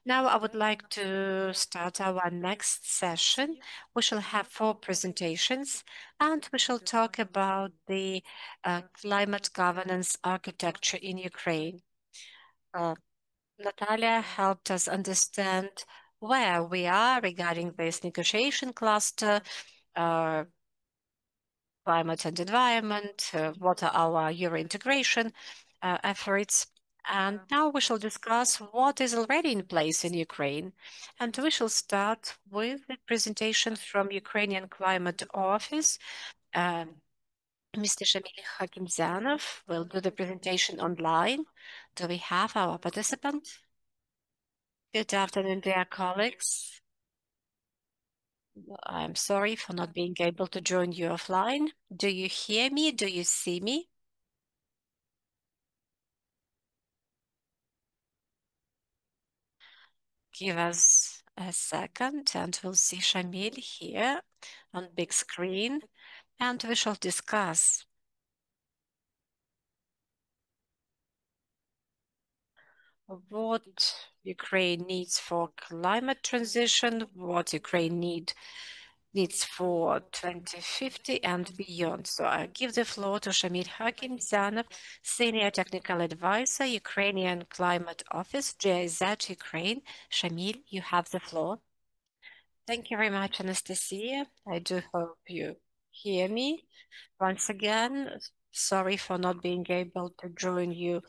Now I would like to start our next session. We shall have 4 presentations, and we shall talk about the climate governance architecture in Ukraine. Natalia helped us understand where we are regarding this negotiation cluster, climate and environment, what are our Euro integration efforts. And now we shall discuss what is already in place in Ukraine. And we shall start with the presentation from Ukrainian Climate Office. Mr. Shamil Khakimzyanov will do the presentation online. Do we have our participant? Good afternoon, dear colleagues. I'm sorry for not being able to join you offline. Do you hear me? Do you see me? Give us a second and we'll see Shamil here on big screen and we shall discuss what Ukraine needs for climate transition, what Ukraine needs for 2050 and beyond. So I give the floor to Shamil Khakimzyanov, Senior Technical Advisor, Ukrainian Climate Office, GIZ Ukraine. Shamil, you have the floor. Thank you very much, Anastasia. I do hope you hear me. Once again, sorry for not being able to join you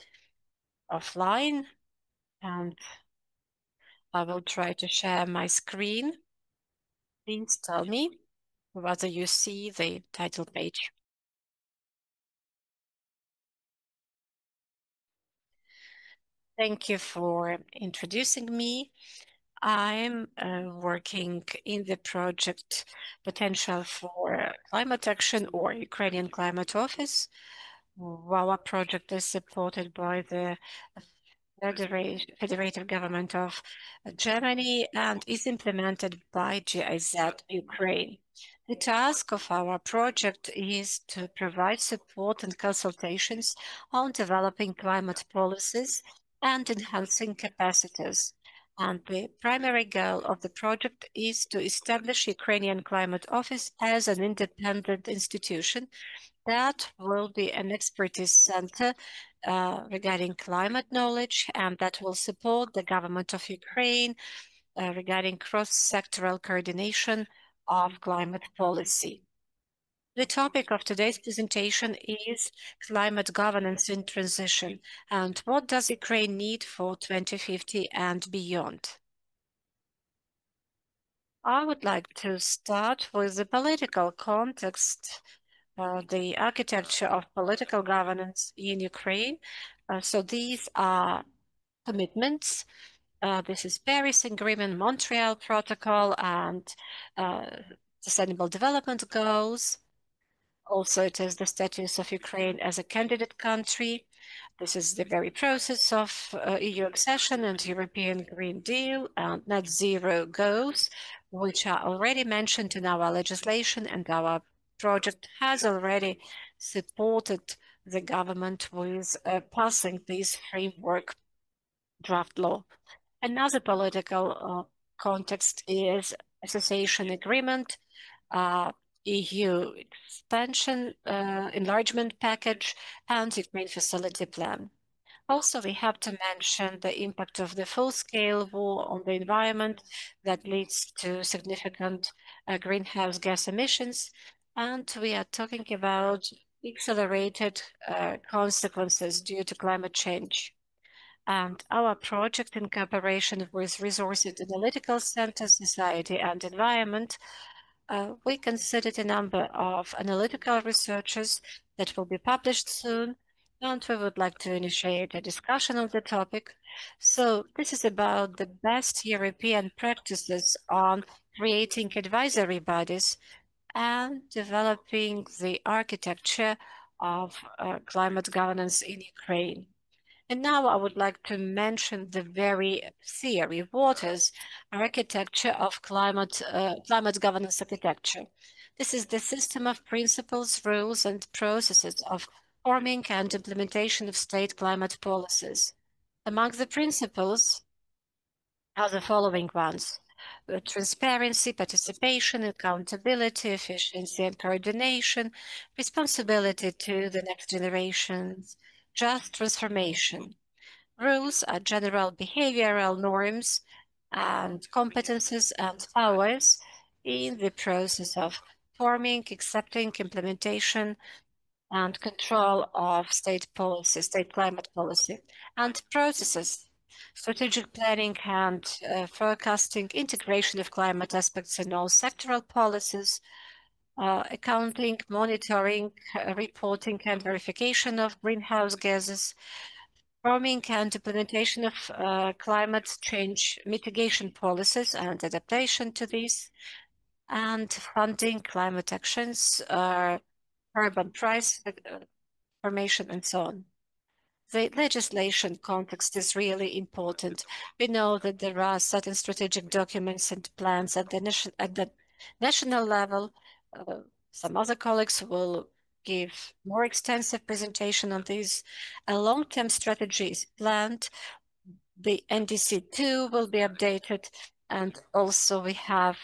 offline, and I will try to share my screen. Please tell me whether you see the title page. Thank you for introducing me. I'm working in the project Potential for Climate Action or Ukrainian Climate Office. Our project is supported by the Federative Government of Germany and is implemented by GIZ Ukraine. The task of our project is to provide support and consultations on developing climate policies and enhancing capacities. And the primary goal of the project is to establish Ukrainian Climate Office as an independent institution that will be an expertise center regarding climate knowledge and that will support the government of Ukraine regarding cross-sectoral coordination of climate policy. The topic of today's presentation is climate governance in transition and what does Ukraine need for 2050 and beyond. I would like to start with the political context, the architecture of political governance in Ukraine. So these are commitments. This is Paris Agreement, Montreal Protocol, and Sustainable Development Goals. Also, it is the status of Ukraine as a candidate country. This is the very process of EU accession and European Green Deal and net zero goals, which are already mentioned in our legislation, and our project has already supported the government with passing this framework draft law. Another political context is association agreement, EU expansion, enlargement package, and Ukraine facility plan. Also, we have to mention the impact of the full-scale war on the environment that leads to significant greenhouse gas emissions, and we are talking about accelerated consequences due to climate change. And our project, in cooperation with Resources Analytical Center, Society and Environment, we considered a number of analytical researches that will be published soon, and we would like to initiate a discussion on the topic. So this is about the best European practices on creating advisory bodies and developing the architecture of climate governance in Ukraine. And now I would like to mention the very theory. What is architecture of climate governance architecture? This is the system of principles, rules, and processes of forming and implementation of state climate policies. Among the principles are the following ones: transparency, participation, accountability, efficiency and coordination, responsibility to the next generations, just transformation. Rules are general behavioral norms and competences and powers in the process of forming, accepting, implementation, and control of state policy, state climate policy, and processes, strategic planning and forecasting, integration of climate aspects in all sectoral policies, accounting, monitoring, reporting, and verification of greenhouse gases, forming and implementation of climate change mitigation policies and adaptation to these, and funding climate actions, carbon price formation, and so on. The legislation context is really important. We know that there are certain strategic documents and plans at the national level. Some other colleagues will give more extensive presentation on these. A long-term strategy is planned. The NDC2 will be updated, and also we have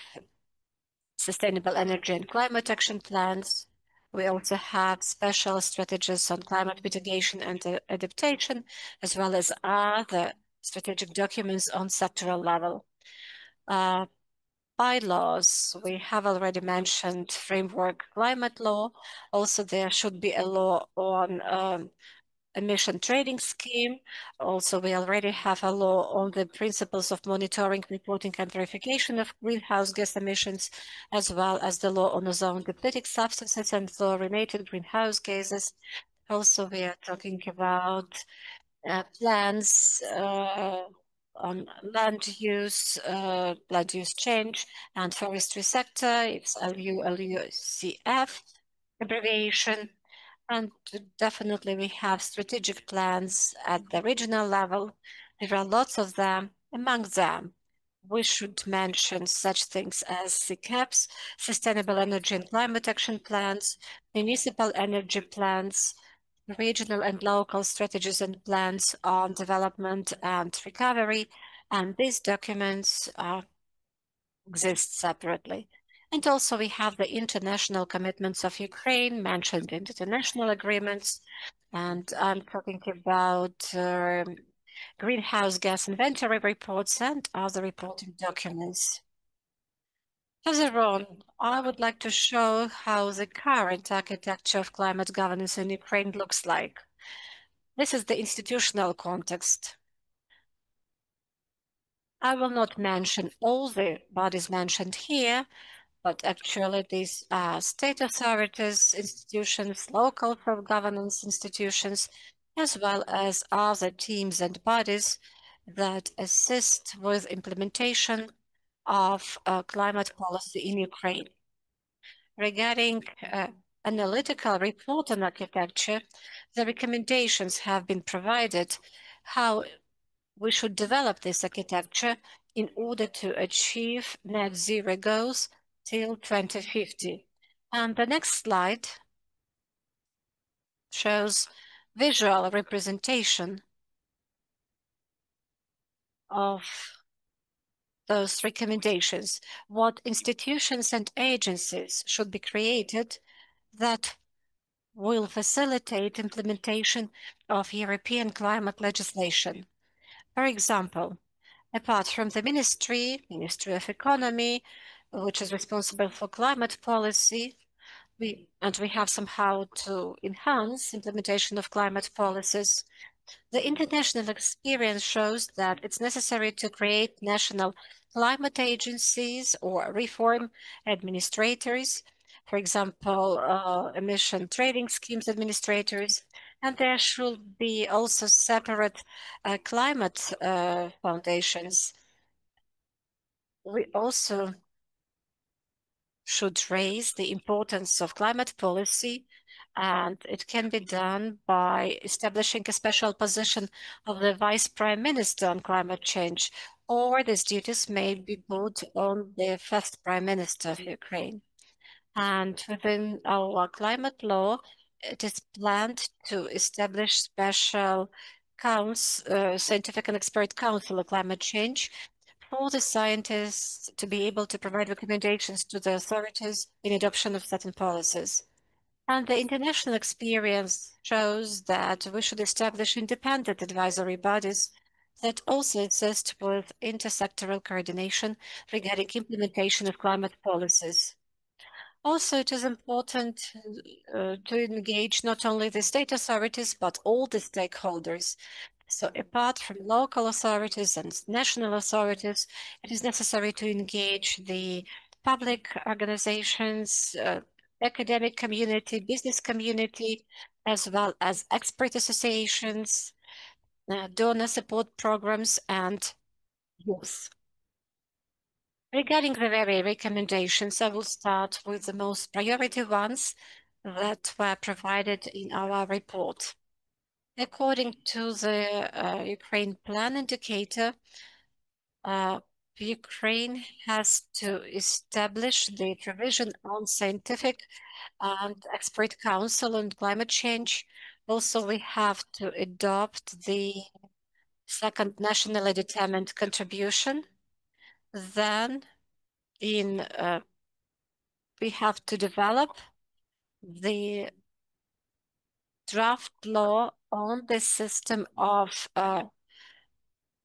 sustainable energy and climate action plans. We also have special strategies on climate mitigation and adaptation, as well as other strategic documents on sectoral level. Bylaws, we have already mentioned framework climate law. Also, there should be a law on emission trading scheme. Also, we already have a law on the principles of monitoring, reporting, and verification of greenhouse gas emissions, as well as the law on ozone-depleting substances and fluorinated greenhouse gases. Also, we are talking about plans on land use change and forestry sector. It's LULUCF abbreviation. And definitely we have strategic plans at the regional level. There are lots of them. Among them, we should mention such things as SICAPs, Sustainable Energy and Climate Action Plans, Municipal Energy Plans, regional and local strategies and plans on development and recovery. And these documents exist separately. And also we have the international commitments of Ukraine mentioned in international agreements. And I'm talking about greenhouse gas inventory reports and other reporting documents. Further on, I would like to show how the current architecture of climate governance in Ukraine looks like. This is the institutional context. I will not mention all the bodies mentioned here, but actually these are state authorities, institutions, local self-governance institutions, as well as other teams and bodies that assist with implementation of climate policy in Ukraine. Regarding analytical report on architecture, the recommendations have been provided how we should develop this architecture in order to achieve net zero goals till 2050. And the next slide shows visual representation of those recommendations, what institutions and agencies should be created that will facilitate implementation of European climate legislation. For example, apart from the Ministry of Economy, which is responsible for climate policy, we have somehow to enhance implementation of climate policies. The international experience shows that it's necessary to create national climate agencies or reform administrators, for example, emission trading schemes administrators, and there should be also separate climate foundations. We also should raise the importance of climate policy, and it can be done by establishing a special position of the Vice Prime Minister on climate change, or these duties may be put on the first Prime Minister of Ukraine. And within our climate law, it is planned to establish special scientific and expert council on climate change for the scientists to be able to provide recommendations to the authorities in adoption of certain policies. And the international experience shows that we should establish independent advisory bodies that also assist with intersectoral coordination regarding implementation of climate policies. Also, it is important to engage not only the state authorities, but all the stakeholders. So apart from local authorities and national authorities, it is necessary to engage the public organizations, academic community, business community, as well as expert associations, donor support programs, and youth. Regarding the very recommendations, I will start with the most priority ones that were provided in our report. According to the Ukraine plan indicator, Ukraine has to establish the provision on scientific and expert council on climate change. Also, we have to adopt the second nationally determined contribution. Then we have to develop the draft law on the system of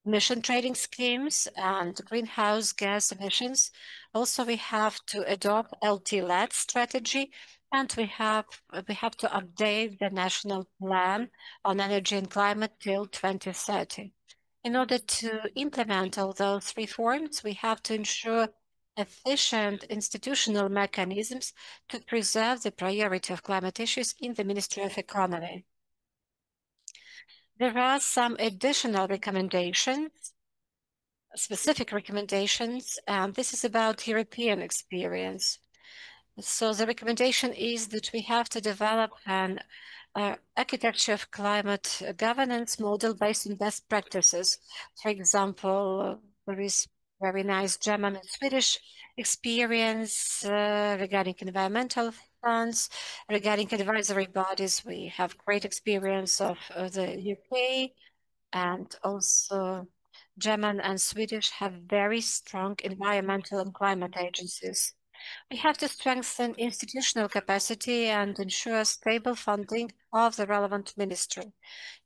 emission trading schemes and greenhouse gas emissions. Also, we have to adopt LT-led strategy, and we have to update the national plan on energy and climate till 2030. In order to implement all those reforms, we have to ensure efficient institutional mechanisms to preserve the priority of climate issues in the Ministry of Economy. There are some additional recommendations, specific recommendations, and this is about European experience. So the recommendation is that we have to develop an architecture of climate governance model based on best practices. For example, there is very nice German and Swedish experience regarding environmental funds, regarding advisory bodies. We have great experience of the UK, and also German and Swedish have very strong environmental and climate agencies. We have to strengthen institutional capacity and ensure stable funding of the relevant ministry.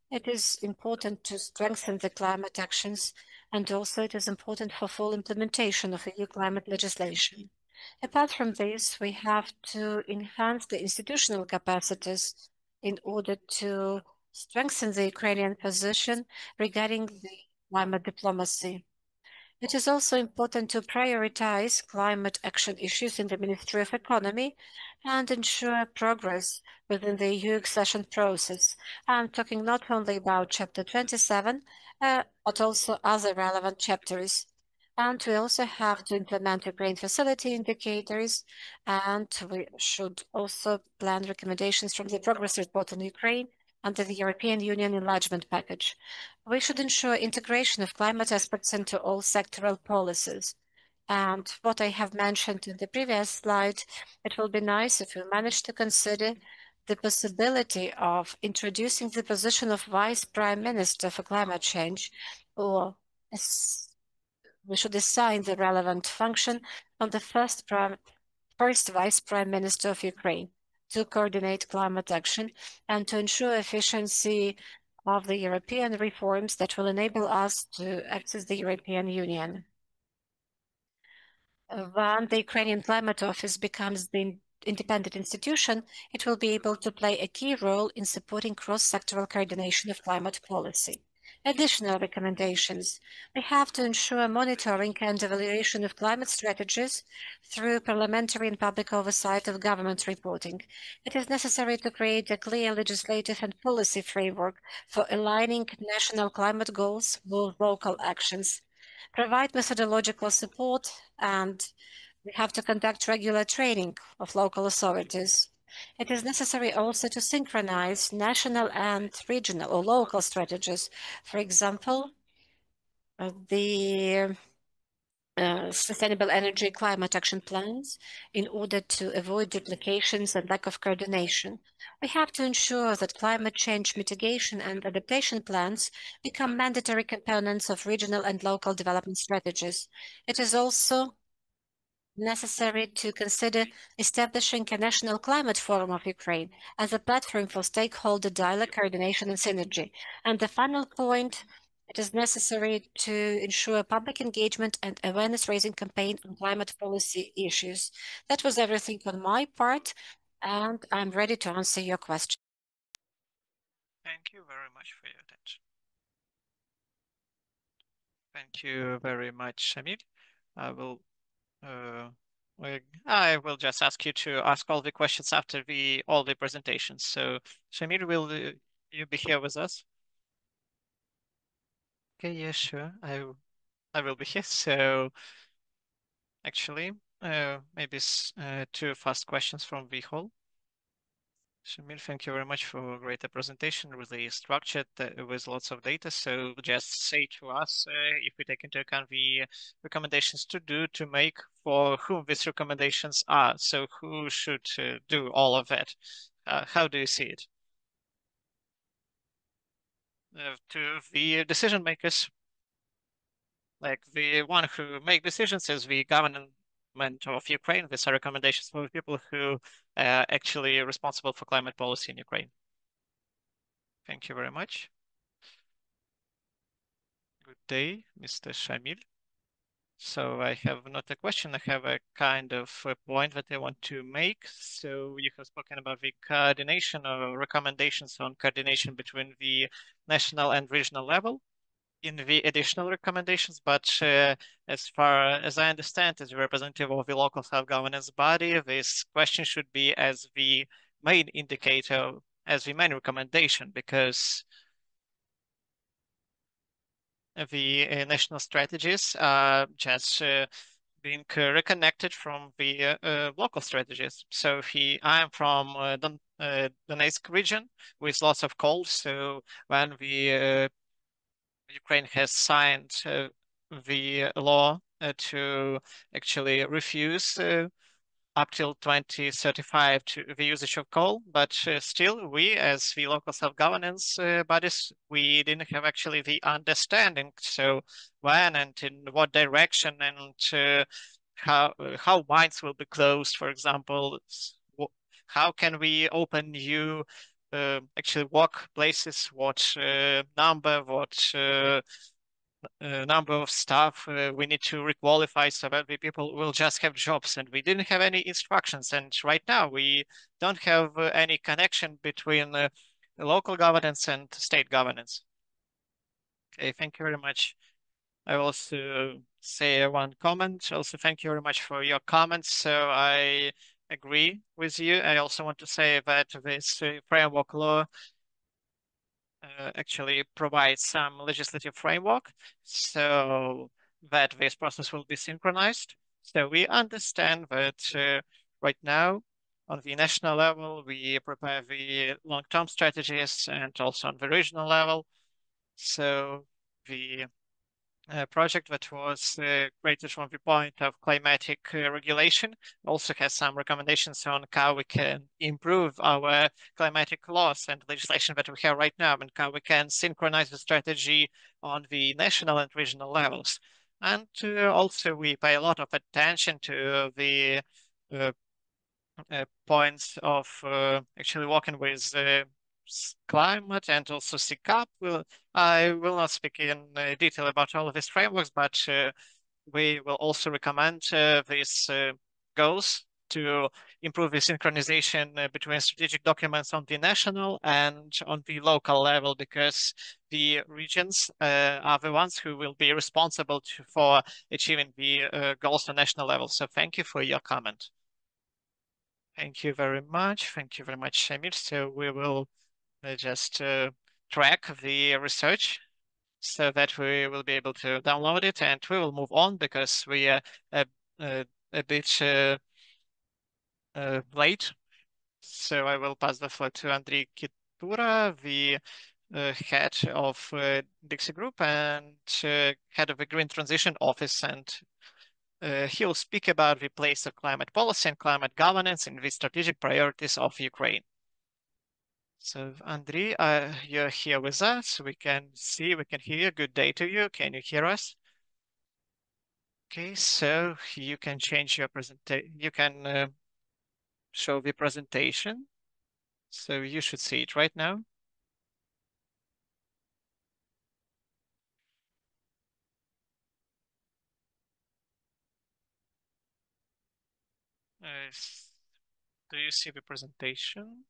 It is important to strengthen the climate actions, and also it is important for full implementation of EU climate legislation. Apart from this, we have to enhance the institutional capacities in order to strengthen the Ukrainian position regarding the climate diplomacy. It is also important to prioritize climate action issues in the Ministry of Economy and ensure progress within the EU accession process. I'm talking not only about Chapter 27, but also other relevant chapters. And we also have to implement Ukraine facility indicators, and we should also plan recommendations from the progress report on Ukraine under the European Union enlargement package. We should ensure integration of climate aspects into all sectoral policies. And what I have mentioned in the previous slide, it will be nice if we manage to consider the possibility of introducing the position of Vice Prime Minister for climate change, or we should assign the relevant function on the first Vice Prime Minister of Ukraine to coordinate climate action and to ensure efficiency of the European reforms that will enable us to access the European Union. When the Ukrainian Climate Office becomes the independent institution, it will be able to play a key role in supporting cross-sectoral coordination of climate policy. Additional recommendations. We have to ensure monitoring and evaluation of climate strategies through parliamentary and public oversight of government reporting. It is necessary to create a clear legislative and policy framework for aligning national climate goals with local actions. Provide methodological support, and we have to conduct regular training of local authorities. It is necessary also to synchronize national and regional or local strategies. For example, the sustainable energy climate action plans in order to avoid duplications and lack of coordination. We have to ensure that climate change mitigation and adaptation plans become mandatory components of regional and local development strategies. It is also necessary to consider establishing a national climate forum of Ukraine as a platform for stakeholder dialogue, coordination, and synergy. And the final point, it is necessary to ensure public engagement and awareness-raising campaign on climate policy issues. That was everything on my part, and I'm ready to answer your question. Thank you very much for your attention. Thank you very much, Shamil. I will I will just ask you to ask all the questions after all the presentations. So, Shamir, will you be here with us? Okay, yeah, sure. I will be here. So, actually, maybe two fast questions from the hall. Shamil, thank you very much for a great presentation, really structured with lots of data. So just say to us if we take into account the recommendations to make for whom these recommendations are. So who should do all of that? How do you see it? To the decision makers, like the one who make decisions is the government of Ukraine. These are recommendations for the people who are actually responsible for climate policy in Ukraine. Thank you very much. Good day, Mr. Shamil. So I have not a question, I have a kind of a point that I want to make. So you have spoken about the coordination or recommendations on coordination between the national and regional level in the additional recommendations, but as far as I understand, as a representative of the local self-governance body, this question should be as the main indicator, as the main recommendation, because the national strategies are just being reconnected from the local strategies. So I'm from Donetsk region with lots of coal. So when the Ukraine has signed the law to actually refuse up till 2035 to the usage of coal, but still we as the local self-governance bodies, we didn't have actually the understanding. So when and in what direction and how mines will be closed, for example, how can we open new actually workplaces, what number of staff we need to requalify so that the people will just have jobs, and we didn't have any instructions, and right now we don't have any connection between local governance and state governance. Okay, thank you very much. I will also say one comment. Also, thank you very much for your comments. So I agree with you. I also want to say that this framework law actually provides some legislative framework so that this process will be synchronized. So we understand that right now on the national level, we prepare the long-term strategies and also on the regional level. So the project that was created from the point of climatic regulation also has some recommendations on how we can improve our climatic laws and legislation that we have right now, and how we can synchronize the strategy on the national and regional levels. And also we pay a lot of attention to the points of actually working with climate and also SICAP. I will not speak in detail about all of these frameworks, but we will also recommend these goals to improve the synchronization between strategic documents on the national and on the local level, because the regions are the ones who will be responsible for achieving the goals on national level. So thank you for your comment. Thank you very much. Thank you very much, Shamil. So we will just track the research so that we will be able to download it, and we will move on because we are a bit late. So I will pass the floor to Andriy Kitura, the head of DiXi Group and head of the Green Transition Office. And he will speak about the place of climate policy and climate governance in the strategic priorities of Ukraine. So, Andriy, you're here with us. We can see, we can hear you. Good day to you. Can you hear us? Okay, so you can change your presentation. You can show the presentation. So you should see it right now. Do you see the presentation?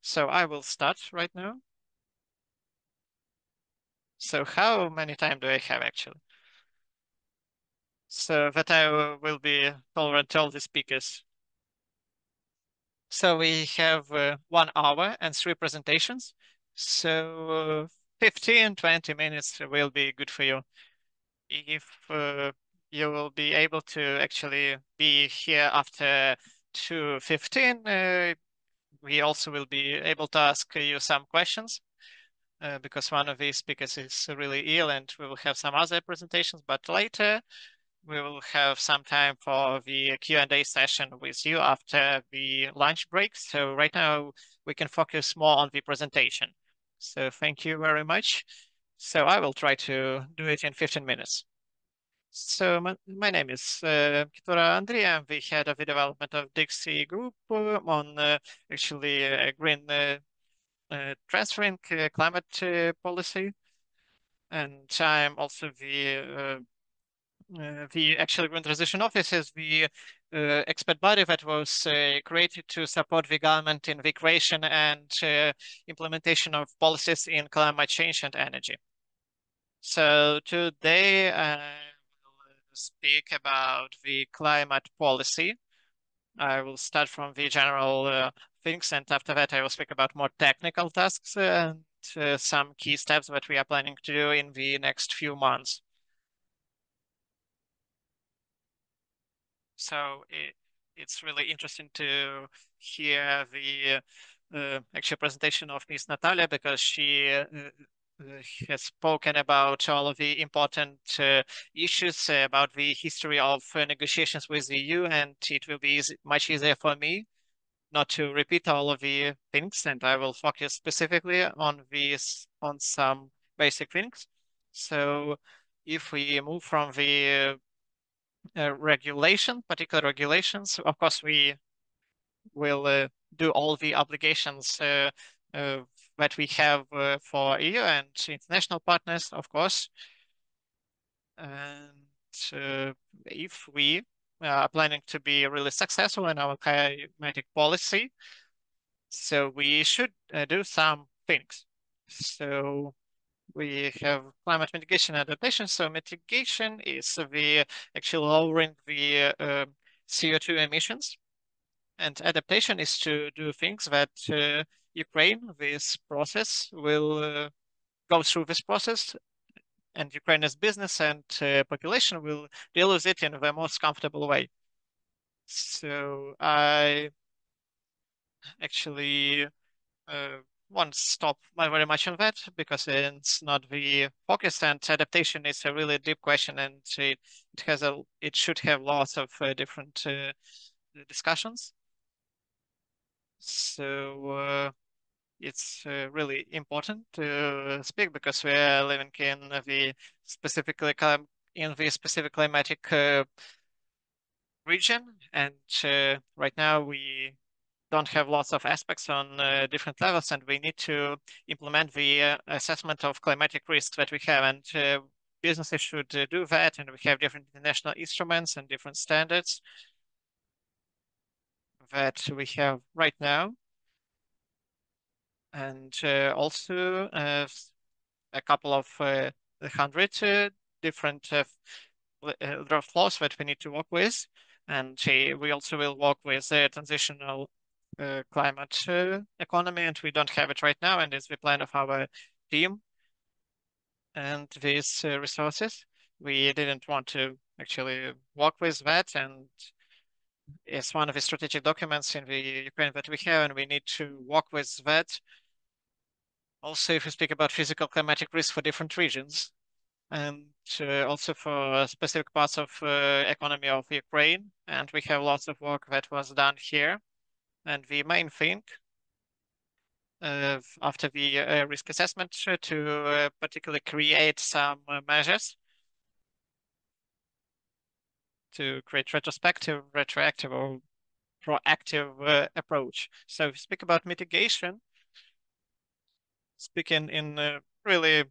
So I will start right now. So how many time do I have actually? So that I will be tolerant to all the speakers. So we have 1 hour and 3 presentations. So 15, 20 minutes will be good for you. If you will be able to actually be here after 2:15, we also will be able to ask you some questions because one of the speakers is really ill and we will have some other presentations, but later we will have some time for the Q&A session with you after the lunch break. So right now we can focus more on the presentation. So thank you very much. So I will try to do it in 15 minutes. So my name is Kitura Andriy. I'm the head of the development of DiXi Group on actually green transferring climate policy. And I'm also the actual Green Transition Office is the expert body that was created to support the government in the creation and implementation of policies in climate change and energy. So today I will speak about the climate policy. I will start from the general things, and after that I will speak about more technical tasks and some key steps that we are planning to do in the next few months. So it's really interesting to hear the actual presentation of Ms. Natalia because she has spoken about all of the important issues about the history of negotiations with the EU, and it will be much easier for me not to repeat all of the things, and I will focus specifically on some basic things. So if we move from the particular regulations. Of course, we will do all the obligations that we have for EU and international partners, of course. And if we are planning to be really successful in our climatic policy, so we should do some things. So we have climate mitigation and adaptation. So mitigation is the actually lowering the CO2 emissions, and adaptation is to do things that Ukraine, this process will go through this process, and Ukraine's business and population will deal with it in the most comfortable way. So I actually won't stop very much on that because it's not the focus, and adaptation is a really deep question, and it should have lots of different discussions. So it's really important to speak because we are living in the specific climatic region, and right now we don't have lots of aspects on different levels, and we need to implement the assessment of climatic risks that we have, and businesses should do that, and we have different international instruments and different standards that we have right now, and also a couple of 100 different draft laws that we need to work with, and we also will work with transitional climate economy, and we don't have it right now, and it's the plan of our team. And these resources, we didn't want to actually work with that, and it's one of the strategic documents in the Ukraine that we have, and we need to work with that. Also, if we speak about physical climatic risk for different regions, and also for specific parts of economy of Ukraine, and we have lots of work that was done here. And the main thing after the risk assessment to particularly create some measures to create retroactive, or proactive approach. So if we speak about mitigation, speaking in really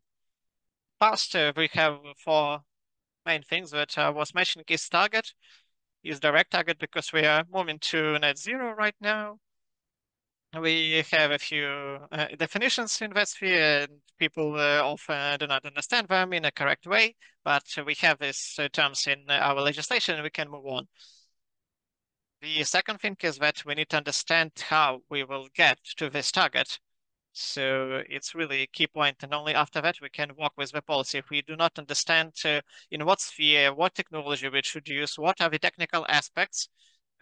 fast, we have four main things that I was mentioning. Is target, is direct target, because we are moving to net zero right now. We have a few definitions in that sphere, and people often do not understand them in a correct way, but we have these terms in our legislation and we can move on. The second thing is that we need to understand how we will get to this target. So it's really a key point, and only after that we can work with the policy. If we do not understand in what sphere, what technology we should use, what are the technical aspects,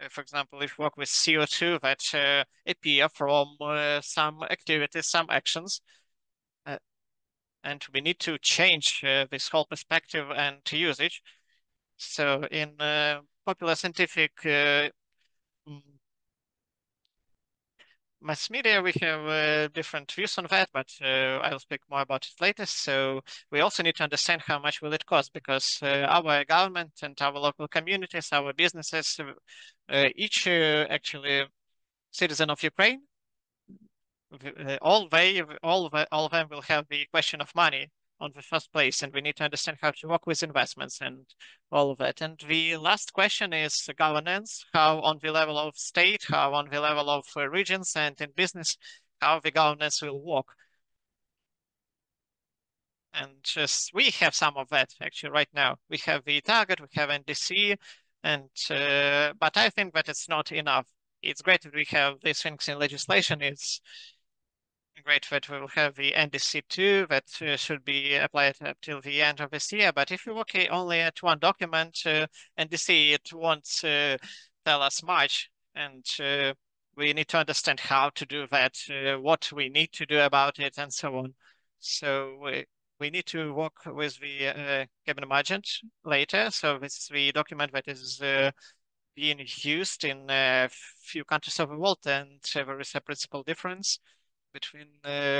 for example, if we work with CO2 that appear from some activities, some actions, uh, and we need to change this whole perspective and to usage. So in popular scientific mm, mass media, we have different views on that, but I'll speak more about it later. So we also need to understand how much will it cost, because our government and our local communities, our businesses, each actually citizen of Ukraine, all of them will have the question of money on the first place, and we need to understand how to work with investments and all of that. And the last question is governance, how on the level of state, how on the level of regions and in business, how the governance will work. And just we have some of that actually right now. We have the target, we have NDC, and but I think that it's not enough. It's great that we have these things in legislation. It's great that we will have the NDC2 that should be applied up till the end of this year. But if you look only at one document, NDC, it won't tell us much. And we need to understand how to do that, what we need to do about it, and so on. So we need to work with the cabinet budget later. So this is the document that is being used in a few countries of the world, and there is a principal difference between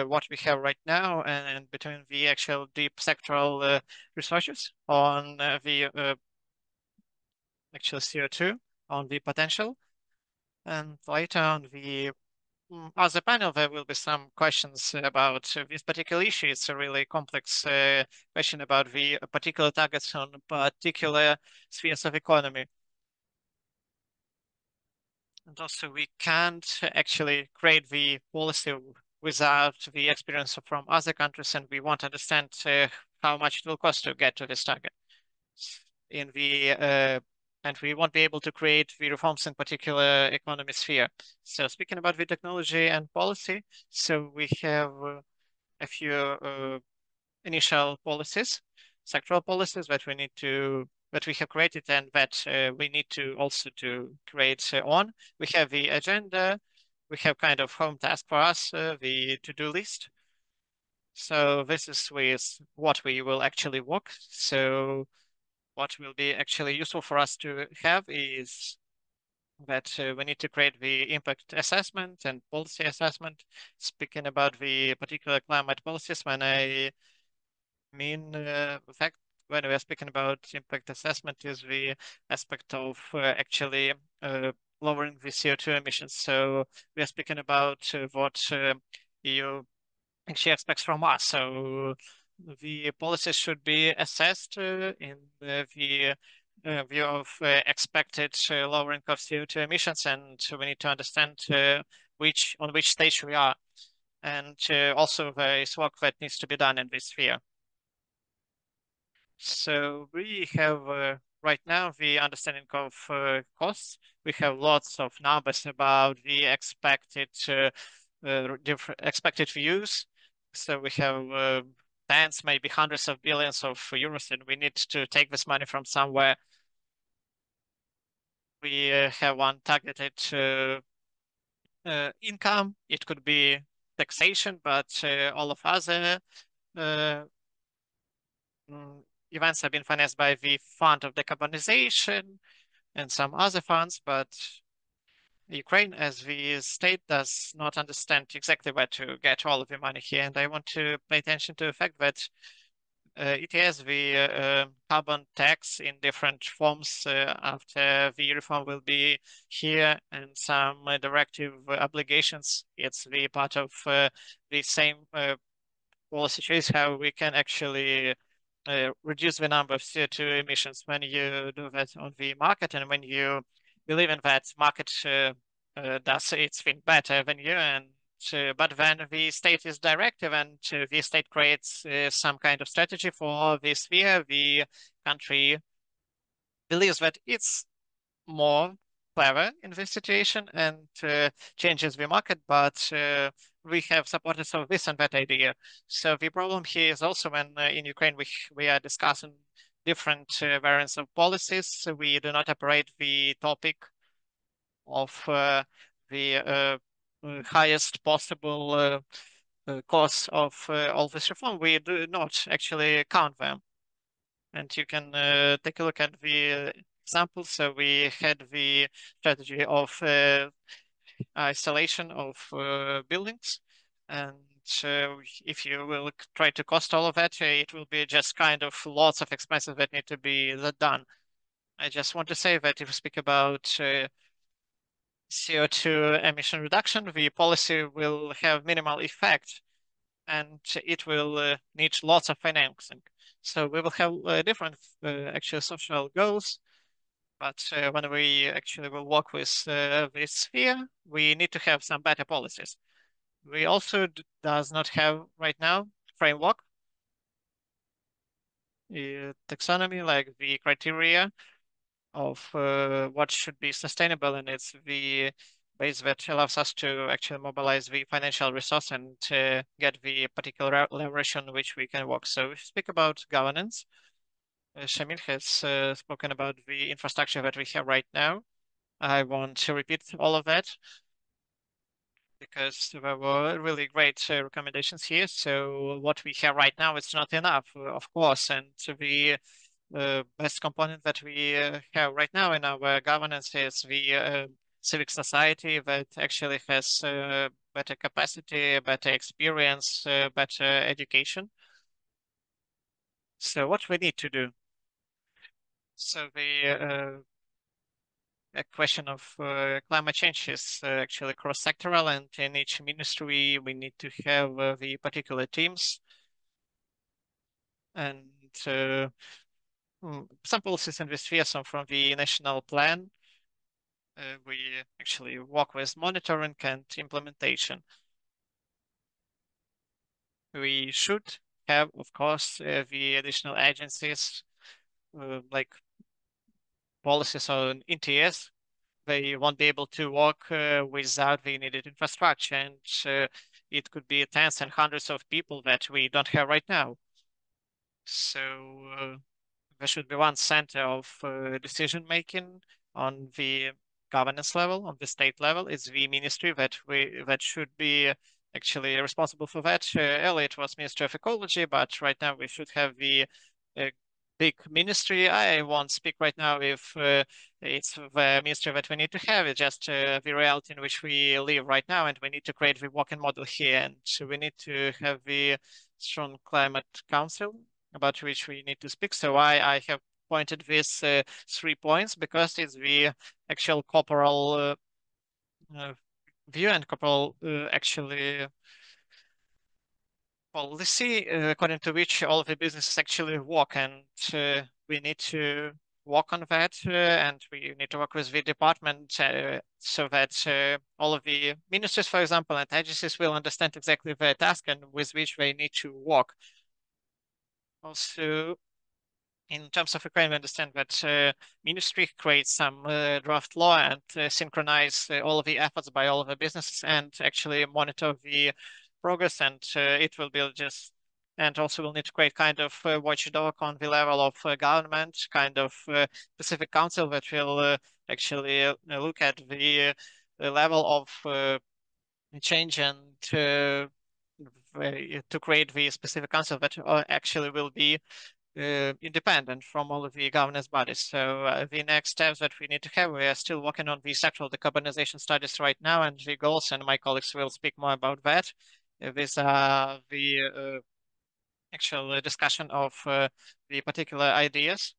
what we have right now and between the actual deep sectoral researches on the actual CO2, on the potential. And later on the other panel, there will be some questions about this particular issue. It's a really complex question about the particular targets on particular spheres of economy. And also we can't actually create the policy without the experience from other countries, and we want to understand how much it will cost to get to this target. In the and we won't be able to create the reforms in particular economy sphere. So speaking about the technology and policy, so we have a few initial policies, sectoral policies that we have created and that we need to also to create on. We have the agenda. We have kind of home task for us, the to-do list. So this is with what we will actually work. So what will be actually useful for us to have is that we need to create the impact assessment and policy assessment. Speaking about the particular climate policies, when I mean fact, when we are speaking about impact assessment, is the aspect of actually lowering the CO2 emissions. So we are speaking about what EU actually expects from us. So the policies should be assessed in the view of expected lowering of CO2 emissions, and we need to understand on which stage we are. And also there is work that needs to be done in this sphere. So we have right now the understanding of costs. We have lots of numbers about the different expected views. So we have tens, maybe hundreds of billions of euros, and we need to take this money from somewhere. We have one targeted income. It could be taxation, but all of other events have been financed by the Fund of Decarbonization and some other funds, but Ukraine as the state does not understand exactly where to get all of the money here. And I want to pay attention to the fact that it has the carbon tax in different forms after the reform will be here, and some directive obligations. It's the part of the same policy choice how we can actually reduce the number of CO2 emissions when you do that on the market, and when you believe in that market does its thing better than you. And but then the state is directive, and the state creates some kind of strategy for this sphere. The country believes that it's more clever in this situation and changes the market, but we have supporters of this and that idea. So the problem here is also when in Ukraine we are discussing different variants of policies. We do not operate the topic of the highest possible cost of all this reform. We do not actually count them. And you can take a look at the example. So we had the strategy of isolation of buildings. And if you will try to cost all of that, it will be just kind of lots of expenses that need to be done. I just want to say that if we speak about CO2 emission reduction, the policy will have minimal effect, and it will need lots of financing. So we will have different actual social goals, but when we actually will work with this sphere, we need to have some better policies. We also does not have right now framework, taxonomy, like the criteria of what should be sustainable, and it's the base that allows us to actually mobilize the financial resource and get the particular leverage on which we can work. So if we speak about governance, Shamil has spoken about the infrastructure that we have right now. I won't repeat all of that because there were really great recommendations here. So what we have right now is not enough, of course, and the best component that we have right now in our governance is the civic society that actually has better capacity, better experience, better education. So what we need to do? So the a question of climate change is actually cross-sectoral, and in each ministry we need to have the particular teams, and some policies in this sphere, some from the national plan. We actually work with monitoring and implementation. We should have, of course, the additional agencies like policies on ETS. They won't be able to work without the needed infrastructure, and it could be tens and hundreds of people that we don't have right now. So there should be one center of decision making on the governance level, on the state level. It's the ministry that should be actually responsible for that. Earlier it was Ministry of Ecology, but right now we should have the big ministry. I won't speak right now if it's the ministry that we need to have. It's just the reality in which we live right now, and we need to create the working model here. And we need to have the strong climate council about which we need to speak. So I have pointed these 3 points because it's the actual corporal view and corporal actually policy according to which all of the businesses actually work, and we need to work on that, and we need to work with the department so that all of the ministries, for example, and agencies will understand exactly their task and with which they need to work. Also, in terms of Ukraine, we understand that ministry creates some draft law and synchronize all of the efforts by all of the businesses and actually monitor the progress, and it will be just, and also we'll need to create kind of watchdog on the level of government, kind of specific council that will actually look at the level of change and to create the specific council that actually will be independent from all of the governance bodies. So the next steps that we need to have, we are still working on the sectoral decarbonization studies right now and the goals, and my colleagues will speak more about that. These are the actual discussion of the particular ideas.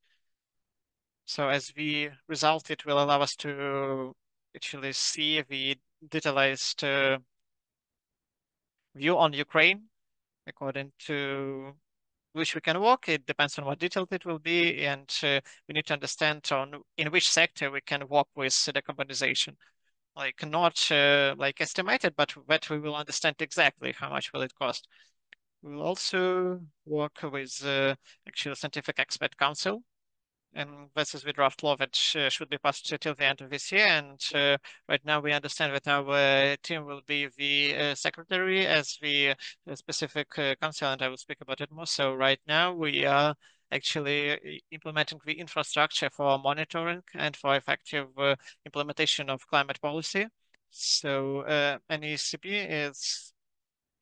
So as the result, it will allow us to actually see the detailed view on Ukraine according to which we can work. It depends on what detailed it will be, and we need to understand on in which sector we can work with decarbonization. Like not like estimated, but that we will understand exactly how much will it cost. We will also work with actual scientific expert council, and this is the draft law that should be passed till the end of this year. And right now we understand that our team will be the secretary as the specific council, and I will speak about it more. So right now we are actually implementing the infrastructure for monitoring and for effective implementation of climate policy. So NECP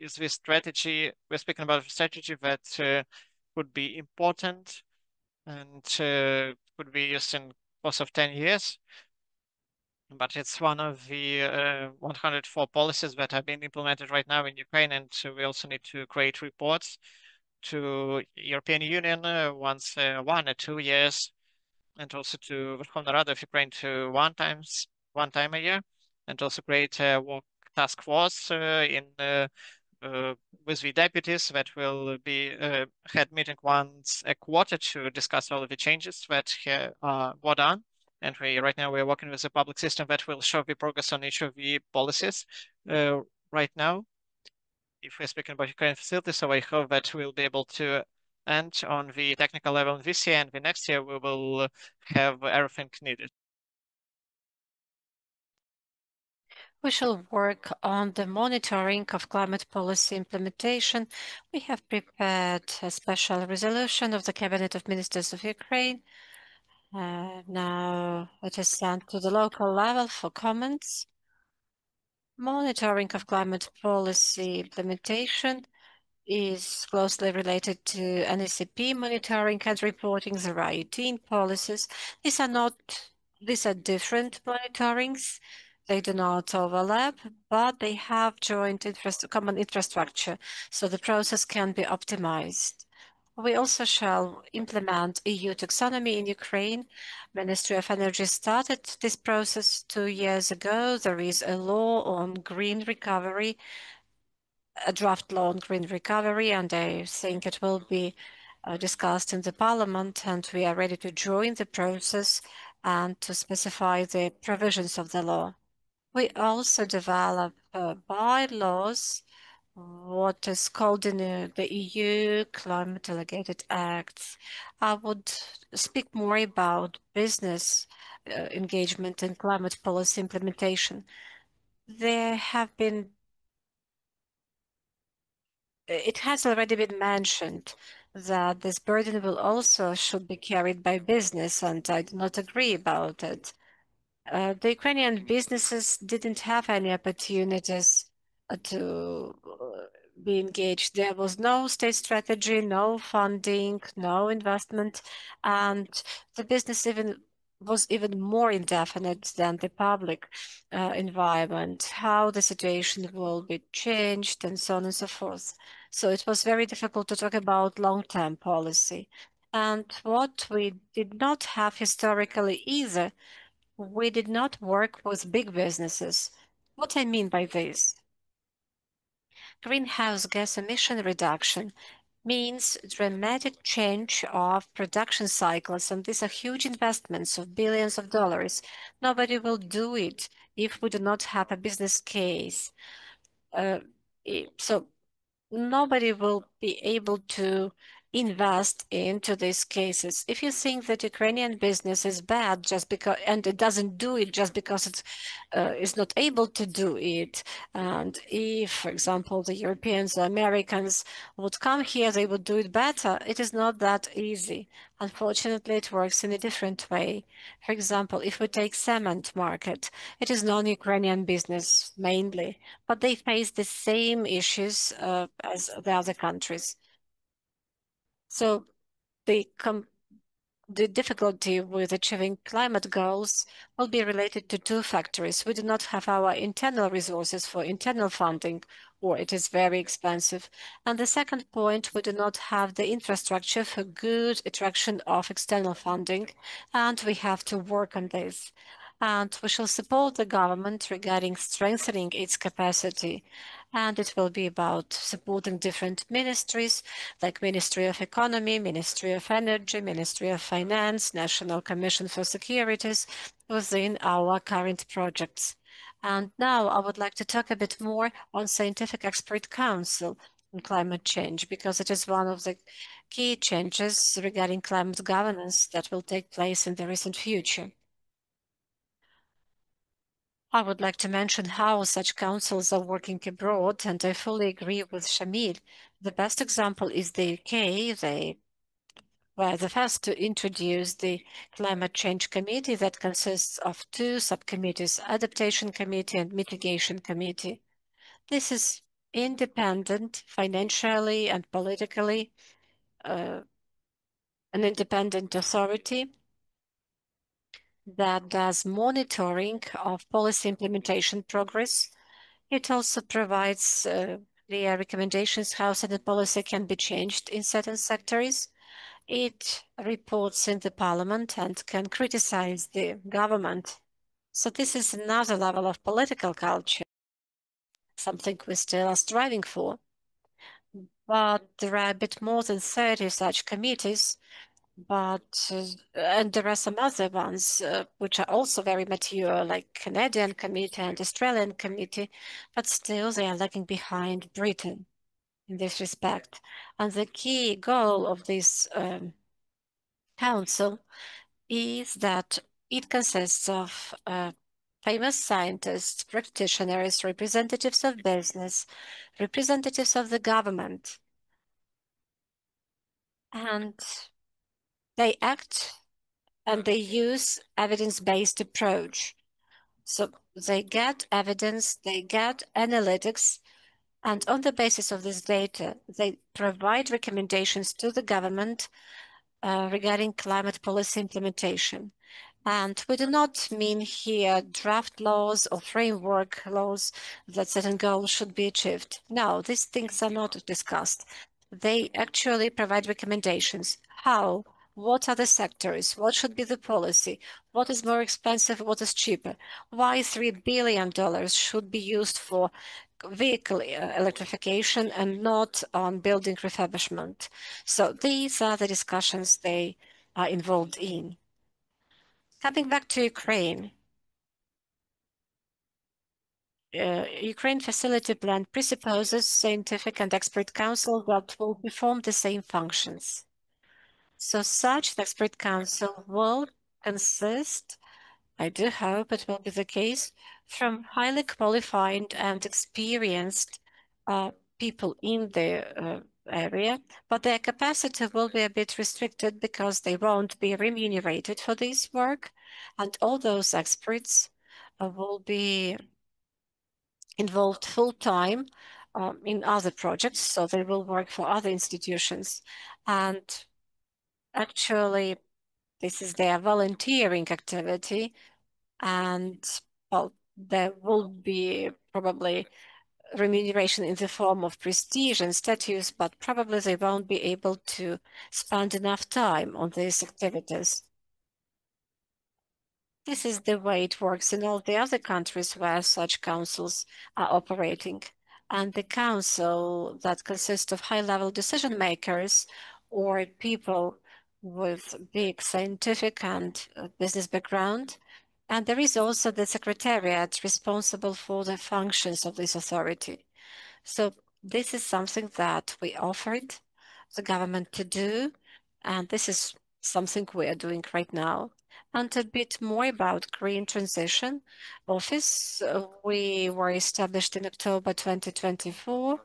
is the strategy, we're speaking about a strategy that would be important and could be used in course of 10 years. But it's one of the 104 policies that have been implemented right now in Ukraine, and we also need to create reports to European Union once 1 or 2 years, and also to Verkhovna Rada of Ukraine to one time a year, and also create a work task force with the deputies that will be had meeting once a quarter to discuss all of the changes that were done. And right now we're working with a public system that will show the progress on each of the policies right now. If we're speaking about Ukrainian facilities, so I hope that we'll be able to end on the technical level this year, and the next year we will have everything needed. We shall work on the monitoring of climate policy implementation. We have prepared a special resolution of the Cabinet of Ministers of Ukraine. Now it is sent to the local level for comments. Monitoring of climate policy implementation is closely related to NECP monitoring and reporting. There are 18 policies. These are different monitorings. They do not overlap, but they have joint common infrastructure, so the process can be optimized. We also shall implement EU taxonomy in Ukraine. Ministry of Energy started this process 2 years ago. There is a law on green recovery, a draft law on green recovery, and I think it will be discussed in the parliament, and we are ready to join the process and to specify the provisions of the law. We also develop bylaws, what is called in the EU Climate Delegated Acts. I would speak more about business engagement and climate policy implementation. There have been It has already been mentioned that this burden will also should be carried by business, and I do not agree about it. The Ukrainian businesses didn't have any opportunities to be engaged. There was no state strategy, no funding, no investment, and the business was even more indefinite than the public environment, how the situation will be changed, and so on and so forth. So it was very difficult to talk about long-term policy. And what we did not have historically either, we did not work with big businesses. What I mean by this? Greenhouse gas emission reduction means dramatic change of production cycles, and these are huge investments of billions of dollars. Nobody will do it if we do not have a business case. So nobody will be able to invest into these cases. If you think that Ukrainian business is bad just because, and it doesn't do it just because it is not able to do it, and if, for example, the Europeans or Americans would come here, they would do it better. It is not that easy. Unfortunately, it works in a different way. For example, if we take cement market, it is non-Ukrainian business mainly, but they face the same issues as the other countries. So the difficulty with achieving climate goals will be related to two factors. We do not have our internal resources for internal funding, or it is very expensive. And the second point, we do not have the infrastructure for good attraction of external funding, and we have to work on this. And we shall support the government regarding strengthening its capacity. And it will be about supporting different ministries like Ministry of Economy, Ministry of Energy, Ministry of Finance, National Commission for Securities within our current projects. And now I would like to talk a bit more on Scientific Expert Council on climate change, because it is one of the key changes regarding climate governance that will take place in the recent future. I would like to mention how such councils are working abroad, and I fully agree with Shamil. The best example is the UK. They were the first to introduce the Climate Change Committee that consists of two subcommittees, Adaptation Committee and Mitigation Committee. This is independent financially and politically, an independent authority that does monitoring of policy implementation progress. It also provides the recommendations how certain policy can be changed in certain sectors. It reports in the parliament and can criticize the government. So this is another level of political culture, something we still are striving for. But there are a bit more than 30 such committees, and there are some other ones which are also very mature, like Canadian committee and Australian committee, but still they are lagging behind Britain in this respect. And the key goal of this council is that it consists of famous scientists, practitioners, representatives of business, representatives of the government, and they act and they use evidence-based approach. So they get evidence, they get analytics, and on the basis of this data, they provide recommendations to the government regarding climate policy implementation. And we do not mean here draft laws or framework laws that certain goals should be achieved. No, these things are not discussed. They actually provide recommendations. How? What are the sectors? What should be the policy? What is more expensive? What is cheaper? Why $3 billion should be used for vehicle electrification and not on building refurbishment? So these are the discussions they are involved in. Coming back to Ukraine, Ukraine Facility Plan presupposes scientific and expert council that will perform the same functions. So such an expert council will consist, I do hope it will be the case, from highly qualified and experienced people in the area, but their capacity will be a bit restricted because they won't be remunerated for this work, and all those experts will be involved full-time in other projects, so they will work for other institutions. And actually, this is their volunteering activity, and well, there will be probably remuneration in the form of prestige and status, but probably they won't be able to spend enough time on these activities. This is the way it works in all the other countries where such councils are operating. And the council that consists of high-level decision makers or people with big scientific and business background. And there is also the secretariat responsible for the functions of this authority. So this is something that we offered the government to do, and this is something we are doing right now. And a bit more about Green Transition Office. We were established in October 2024,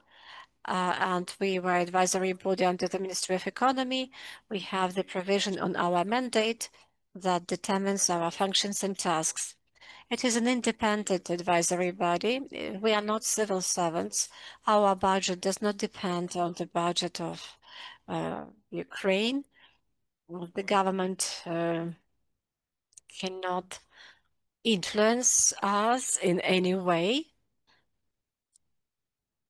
and we were advisory body under the Ministry of Economy. We have the provision on our mandate that determines our functions and tasks. It is an independent advisory body. We are not civil servants. Our budget does not depend on the budget of Ukraine. The government cannot influence us in any way.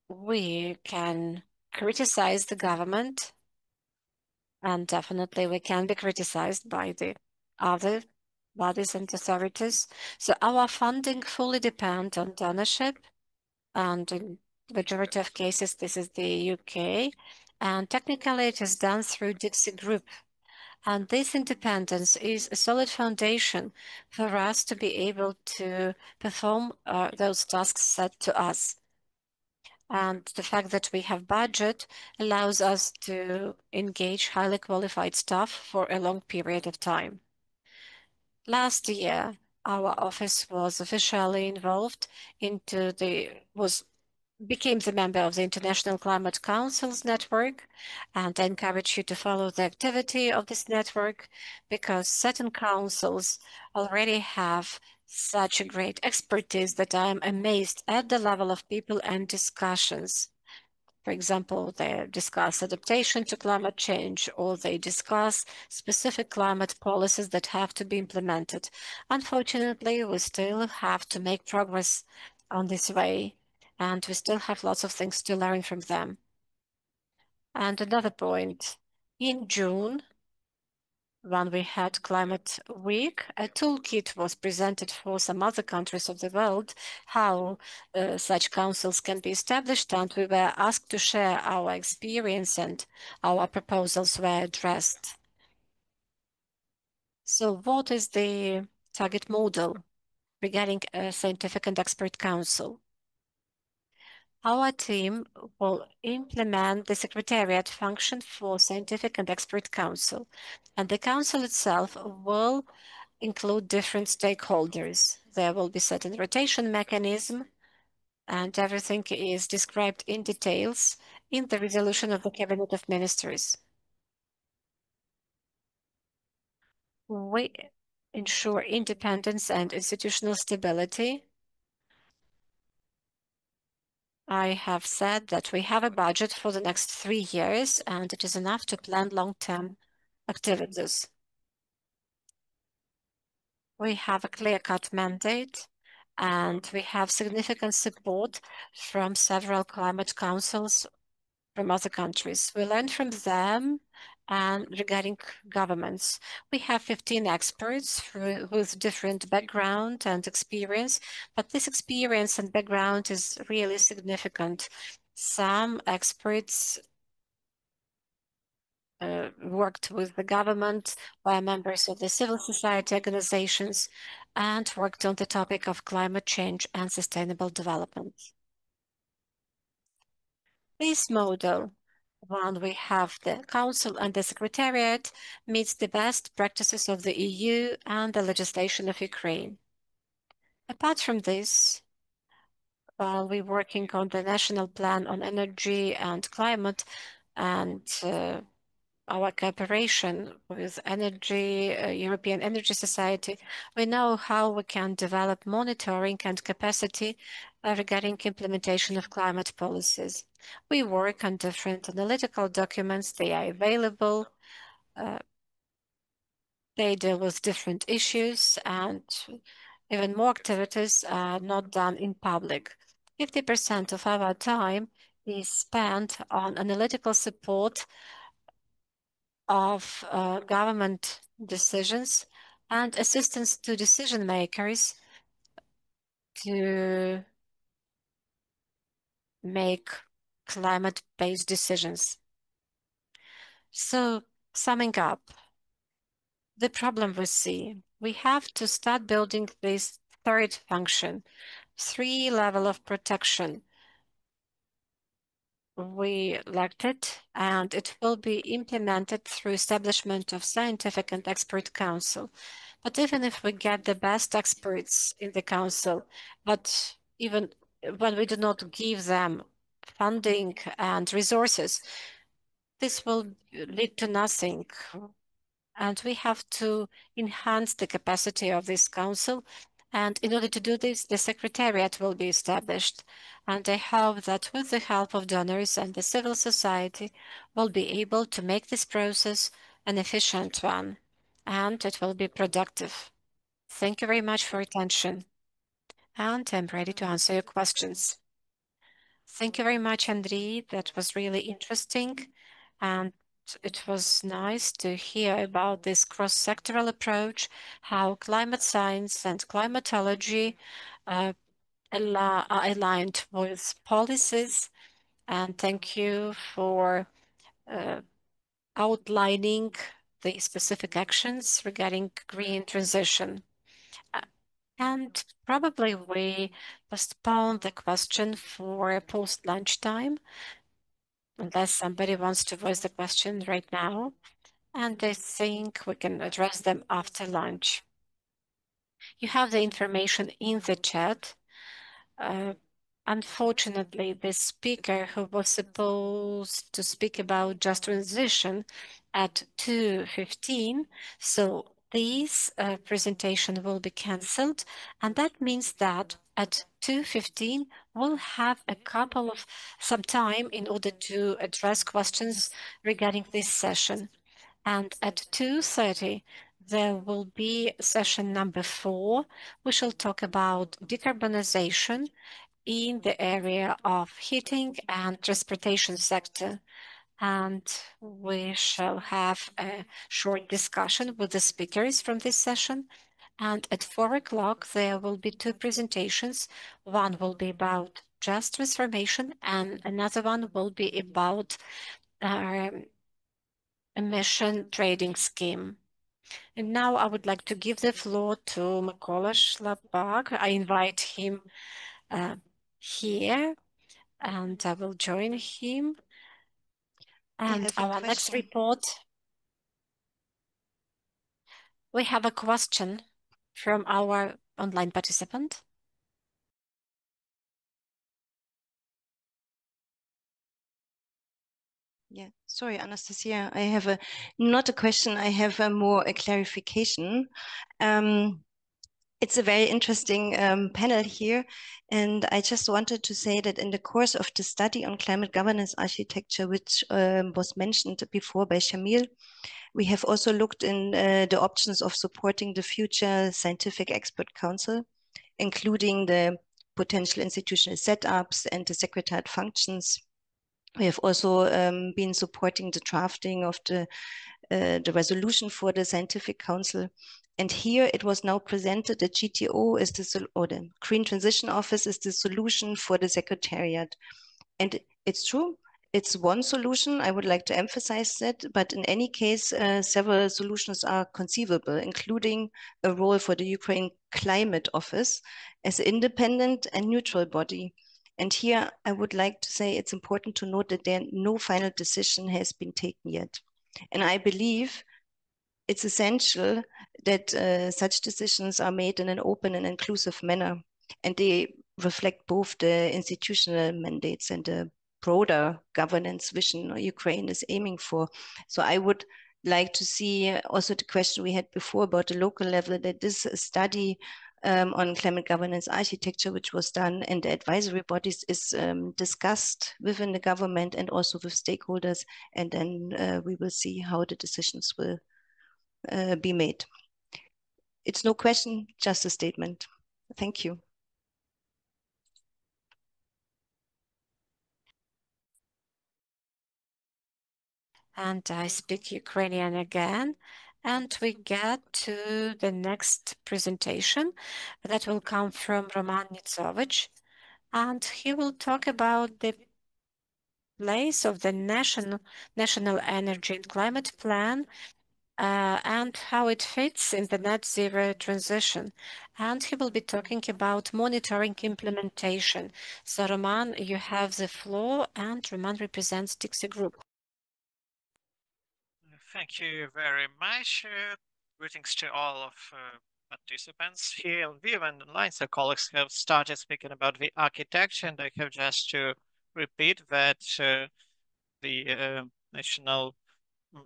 We can criticize the government, and definitely we can be criticized by the other bodies and authorities. So our funding fully depends on donorship, and in the majority of cases, this is the UK. And technically, it is done through DiXi Group. And this independence is a solid foundation for us to be able to perform those tasks set to us. And the fact that we have budget allows us to engage highly qualified staff for a long period of time. Last year, our office was officially involved became the member of the International Climate Council's network, and I encourage you to follow the activity of this network because certain councils already have such a great expertise that I am amazed at the level of people and discussions. For example, they discuss adaptation to climate change, or they discuss specific climate policies that have to be implemented. Unfortunately, we still have to make progress on this way, and we still have lots of things to learn from them. And another point, in June, when we had Climate Week, a toolkit was presented for some other countries of the world, how such councils can be established, and we were asked to share our experience, and our proposals were addressed. So what is the target model regarding a scientific and expert council? Our team will implement the Secretariat function for Scientific and Expert Council, and the Council itself will include different stakeholders. There will be certain rotation mechanism, and everything is described in details in the resolution of the Cabinet of Ministers. We ensure independence and institutional stability. I have said that we have a budget for the next 3 years, and it is enough to plan long-term activities. We have a clear-cut mandate, and we have significant support from several climate councils from other countries. We learn from them, and regarding governments, we have 15 experts with different background and experience, but this experience and background is really significant. Some experts worked with the government, were members of the civil society organizations, and worked on the topic of climate change and sustainable development. This model, when we have the Council and the Secretariat, meets the best practices of the EU and the legislation of Ukraine. Apart from this, while we're working on the National Plan on Energy and Climate and our cooperation with European Energy Society, we know how we can develop monitoring and capacity regarding implementation of climate policies. We work on different analytical documents. They are available. They deal with different issues, and even more activities are not done in public. 50% of our time is spent on analytical support of government decisions and assistance to decision makers to make climate-based decisions. So, summing up, the problem we see, we have to start building this third function, 3 level of protection. we elected, and it will be implemented through establishment of scientific and expert council. But even if we get the best experts in the council, but even when we do not give them funding and resources, this will lead to nothing. And we have to enhance the capacity of this council. And in order to do this, the secretariat will be established. And I hope that with the help of donors and the civil society, we'll be able to make this process an efficient one, and it will be productive. Thank you very much for your attention, and I'm ready to answer your questions. Thank you very much, Andriy. That was really interesting, and it was nice to hear about this cross-sectoral approach, how climate science and climatology are aligned with policies. And thank you for outlining the specific actions regarding green transition. And probably we postpone the question for post-lunch time, unless somebody wants to voice the question right now. And I think we can address them after lunch. You have the information in the chat. Unfortunately, the speaker who was supposed to speak about just transition at 2:15, so this presentation will be cancelled, and that means that at 2:15 we'll have some time in order to address questions regarding this session. And at 2:30 there will be session number 4. We shall talk about decarbonization in the area of heating and transportation sector. And we shall have a short discussion with the speakers from this session. And at 4 o'clock, there will be 2 presentations. One will be about just transformation, and another one will be about emission trading scheme. And now I would like to give the floor to Mykola Shlapak. I invite him here, and I will join him. And our next report, we have a question from our online participant. Yeah, sorry, Anastasia. I have not a question. I have a clarification. It's a very interesting panel here, and I just wanted to say that in the course of the study on climate governance architecture, which was mentioned before by Shamil, we have also looked in the options of supporting the future scientific expert council, including the potential institutional setups and the secretariat functions. We have also been supporting the drafting of the resolution for the scientific council. And here it was now presented that GTO is or the Green Transition Office is the solution for the secretariat. And it's true, it's one solution. I would like to emphasize that, but in any case, several solutions are conceivable, including a role for the Ukraine Climate Office as an independent and neutral body. And here I would like to say it's important to note that no final decision has been taken yet. And I believe it's essential that such decisions are made in an open and inclusive manner, and they reflect both the institutional mandates and the broader governance vision Ukraine is aiming for. So I would like to see also the question we had before about the local level, that this study on climate governance architecture, which was done and the advisory bodies, is discussed within the government and also with stakeholders. And then we will see how the decisions will be made. It's no question, just a statement. Thank you. And I speak Ukrainian again. And we get to the next presentation that will come from Roman Nitsovych. And he will talk about the place of the National Energy and Climate Plan and how it fits in the net zero transition. And he will be talking about monitoring implementation. So Roman, you have the floor, and Roman represents DiXi Group. Thank you very much. Greetings to all of participants here on video and online. So colleagues have started speaking about the architecture, and I have just to repeat that the national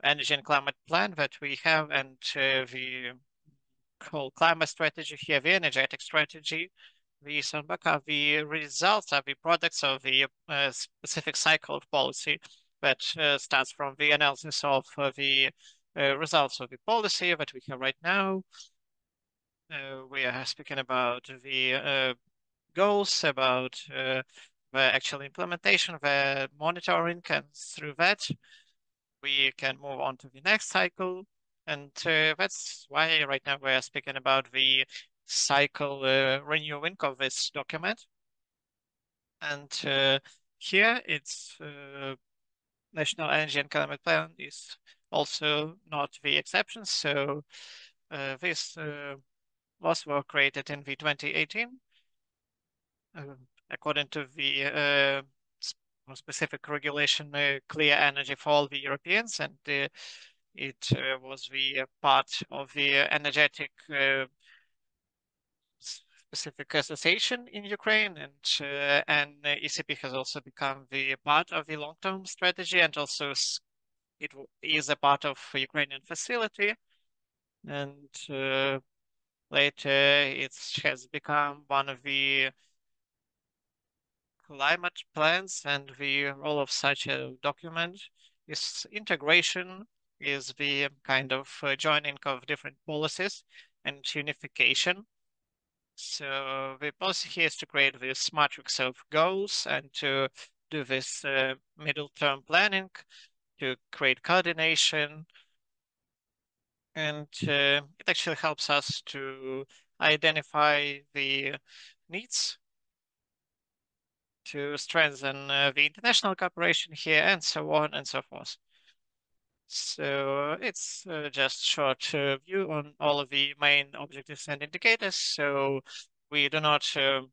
energy and climate plan that we have, and the whole climate strategy here, the energetic strategy, the Sunback are the results, are the products of the specific cycle of policy that starts from the analysis of the results of the policy that we have right now. We are speaking about the goals, about the actual implementation, the monitoring, and through that, we can move on to the next cycle. And that's why right now we're speaking about the cycle renewing of this document. And here it's National Energy and Climate Plan is also not the exception. So this laws were created in the 2018 according to the specific regulation, clear energy for all the Europeans, and it was the part of the energetic specific association in Ukraine, and ECP has also become the part of the long-term strategy, and also it is a part of Ukrainian facility, and later it has become one of the climate plans, and the role of such a document is integration, is the kind of joining of different policies and unification. So the policy here is to create this matrix of goals and to do this middle term planning, to create coordination, and it actually helps us to identify the needs, to strengthen the international cooperation here, and so on and so forth. So it's just short view on all of the main objectives and indicators. So we do not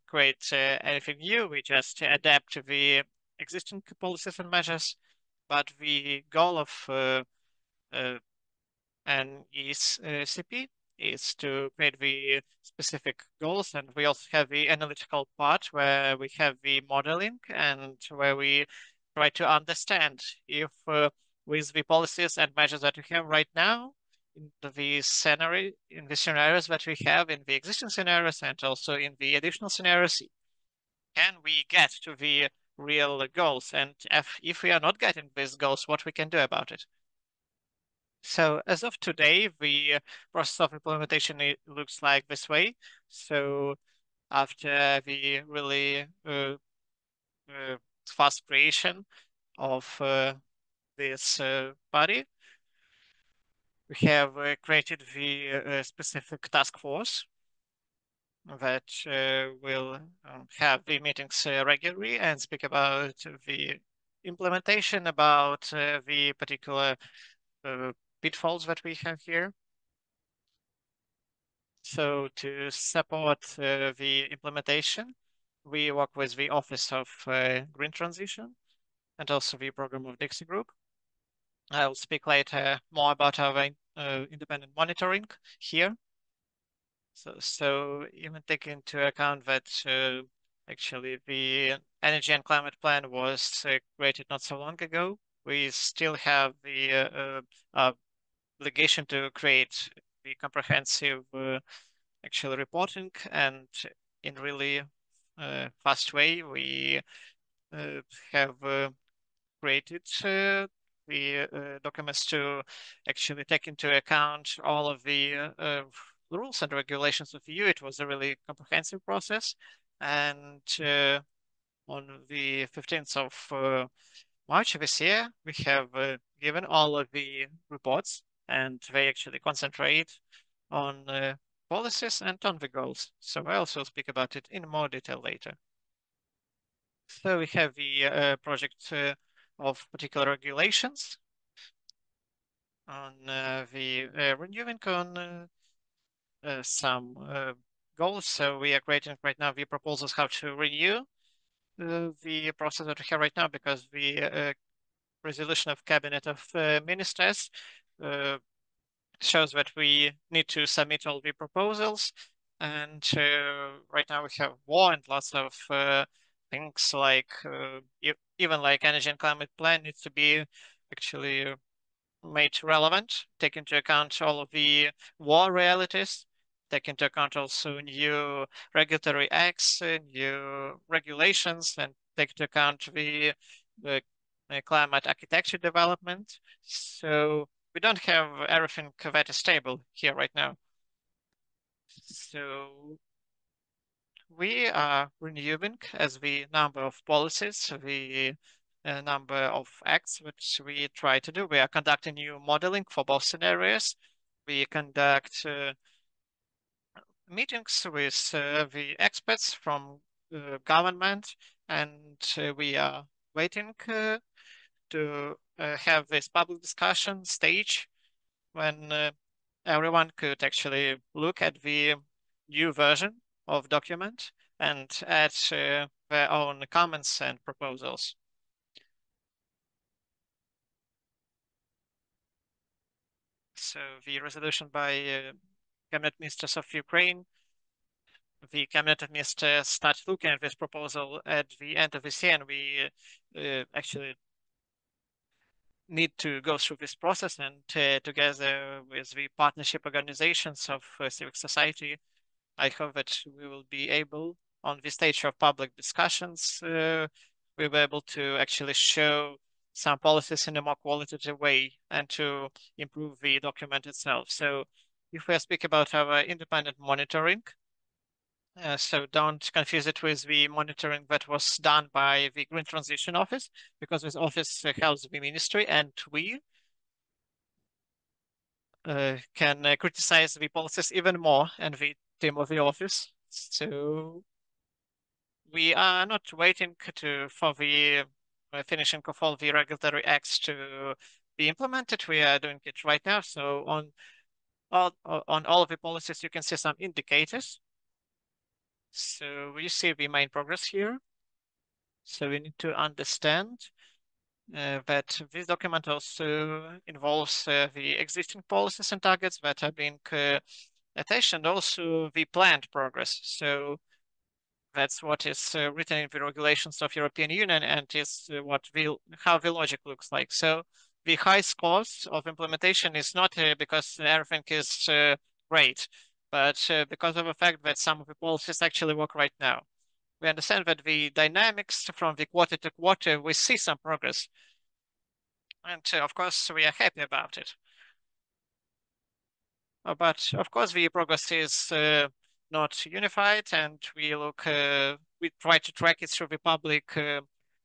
create anything new. We just adapt to the existing policies and measures. But the goal of an ECP is to create the specific goals, and we also have the analytical part where we have the modeling and where we try to understand if with the policies and measures that we have right now in the scenarios that we have in the existing scenarios and also in the additional scenarios, can we get to the real goals? And if we are not getting these goals, what we can do about it? So as of today, the process of implementation, it looks like this way. So after the really fast creation of this body, we have created the specific task force that will have the meetings regularly and speak about the implementation, about the particular pitfalls that we have here. So to support the implementation, we work with the Office of Green Transition and also the program of DiXi Group. I'll speak later more about our independent monitoring here. So even taking into account that actually the Energy and Climate Plan was created not so long ago, we still have the obligation to create the comprehensive actual reporting, and in really fast way we have created the documents to actually take into account all of the rules and regulations of the EU. It was a really comprehensive process, and on the 15th of March this year, we have given all of the reports, and they actually concentrate on policies and on the goals. So I also speak about it in more detail later. So we have the project of particular regulations. on the renewing on some goals. So we are creating right now the proposals how to renew the process that we have right now, because the resolution of Cabinet of Ministers shows that we need to submit all the proposals. And right now we have war and lots of things like even like energy and climate plan needs to be actually made relevant, take into account all of the war realities, take into account also new regulatory acts, new regulations, and take into account the climate architecture development. So we don't have everything that is stable here right now. So we are renewing as the number of policies, the number of acts which we try to do. We are conducting new modeling for both scenarios. We conduct meetings with the experts from government, and we are waiting to have this public discussion stage when everyone could actually look at the new version of document and add their own comments and proposals. So the resolution by cabinet ministers of Ukraine, the cabinet ministers start looking at this proposal at the end of this year, and we actually need to go through this process, and together with the partnership organizations of civic society, I hope that we will be able, on the stage of public discussions, we'll be able to actually show some policies in a more qualitative way and to improve the document itself. So if we speak about our independent monitoring, so don't confuse it with the monitoring that was done by the Green Transition Office, because this office helps the ministry, and we can criticize the policies even more and the team of the office. So we are not waiting for the finishing of all the regulatory acts to be implemented. We are doing it right now. So on all of the policies, you can see some indicators. So you see the main progress here. So we need to understand that this document also involves the existing policies and targets that are being attached, and also the planned progress. So that's what is written in the regulations of European Union, and is how the logic looks like. So the high scores of implementation is not because everything is great, but because of the fact that some of the policies actually work right now. We understand that the dynamics from the quarter to quarter, we see some progress. And of course, we are happy about it. But of course, the progress is not unified, and we try to track it through the public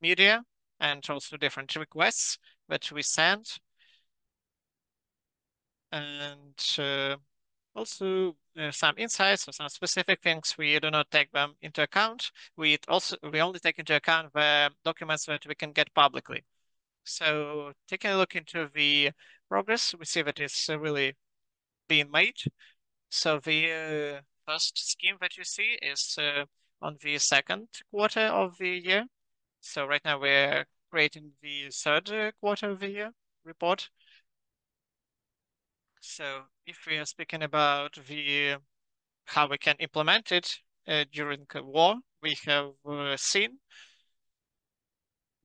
media and also different requests that we send. And also some insights or some specific things, we do not take them into account. We only take into account the documents that we can get publicly. So taking a look into the progress, we see that it's really being made. So the first scheme that you see is on the second quarter of the year. So right now we're creating the third quarter of the year report. So if we are speaking about how we can implement it during the war, we have seen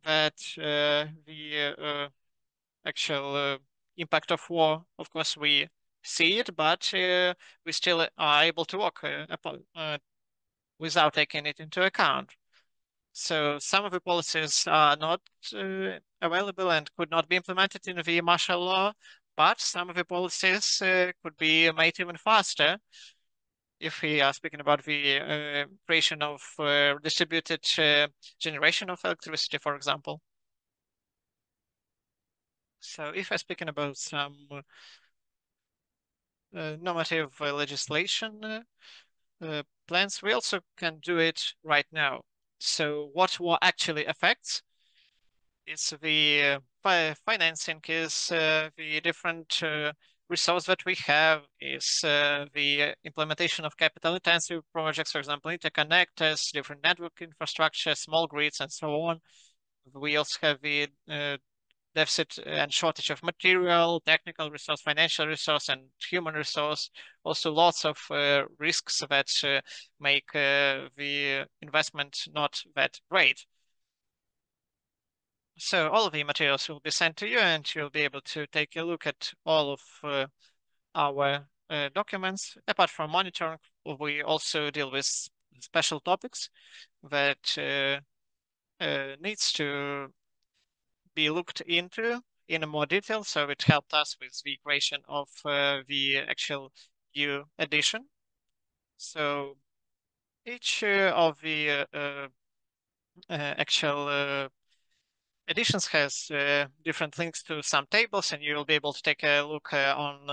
that the actual impact of war, of course, we see it, but we still are able to work without taking it into account. So some of the policies are not available and could not be implemented in the martial law, but some of the policies could be made even faster. If we are speaking about the creation of distributed generation of electricity, for example. So if I'm speaking about some normative legislation plans, we also can do it right now. So what war actually affects is the financing, is the different resource that we have, is the implementation of capital-intensive projects, for example, interconnectors, different network infrastructure, small grids, and so on. We also have the deficit and shortage of material, technical resource, financial resource, and human resource. Also lots of risks that make the investment not that great. So all of the materials will be sent to you, and you'll be able to take a look at all of our documents. Apart from monitoring, we also deal with special topics that needs to be looked into in more detail. So it helped us with the creation of the actual new edition. So each of the actual editions has different links to some tables, and you'll be able to take a look on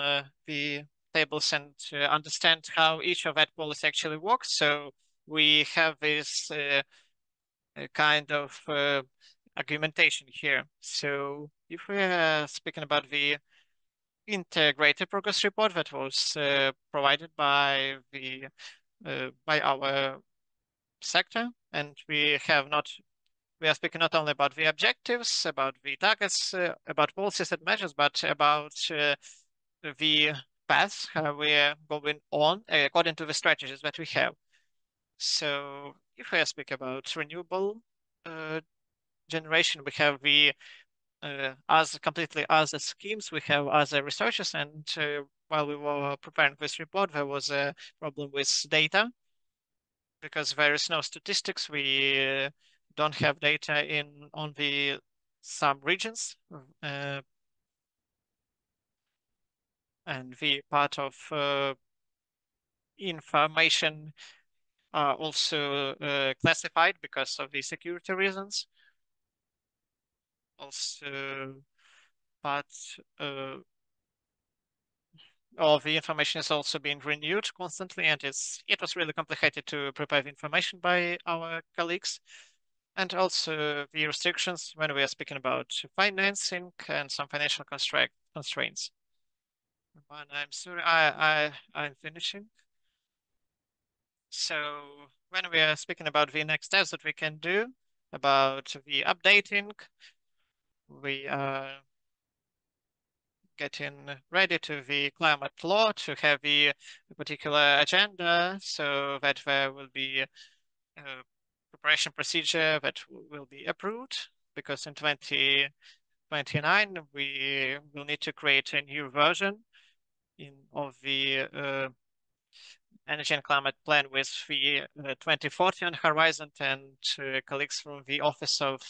the tables and understand how each of that policy actually works. So we have this kind of argumentation here. So if we are speaking about the integrated progress report that was provided by the by our sector, and we are speaking not only about the objectives, about the targets, about policies and measures, but about the path how we are going on according to the strategies that we have. So if we speak about renewable generation, we have the as completely other schemes, we have other researchers, and while we were preparing this report, there was a problem with data because there is no statistics. We don't have data on the some regions, and the part of information are also classified because of the security reasons. Also, but all the information is also being renewed constantly, and it was really complicated to prepare the information by our colleagues. And also the restrictions when we are speaking about financing and some financial constraints. And I'm sorry, I'm finishing. So when we are speaking about the next steps that we can do about the updating, we are getting ready to the climate law to have the particular agenda so that there will be a preparation procedure that will be approved, because in 2029 we will need to create a new version of the energy and climate plan with the 2040 on horizon, and colleagues from the Office of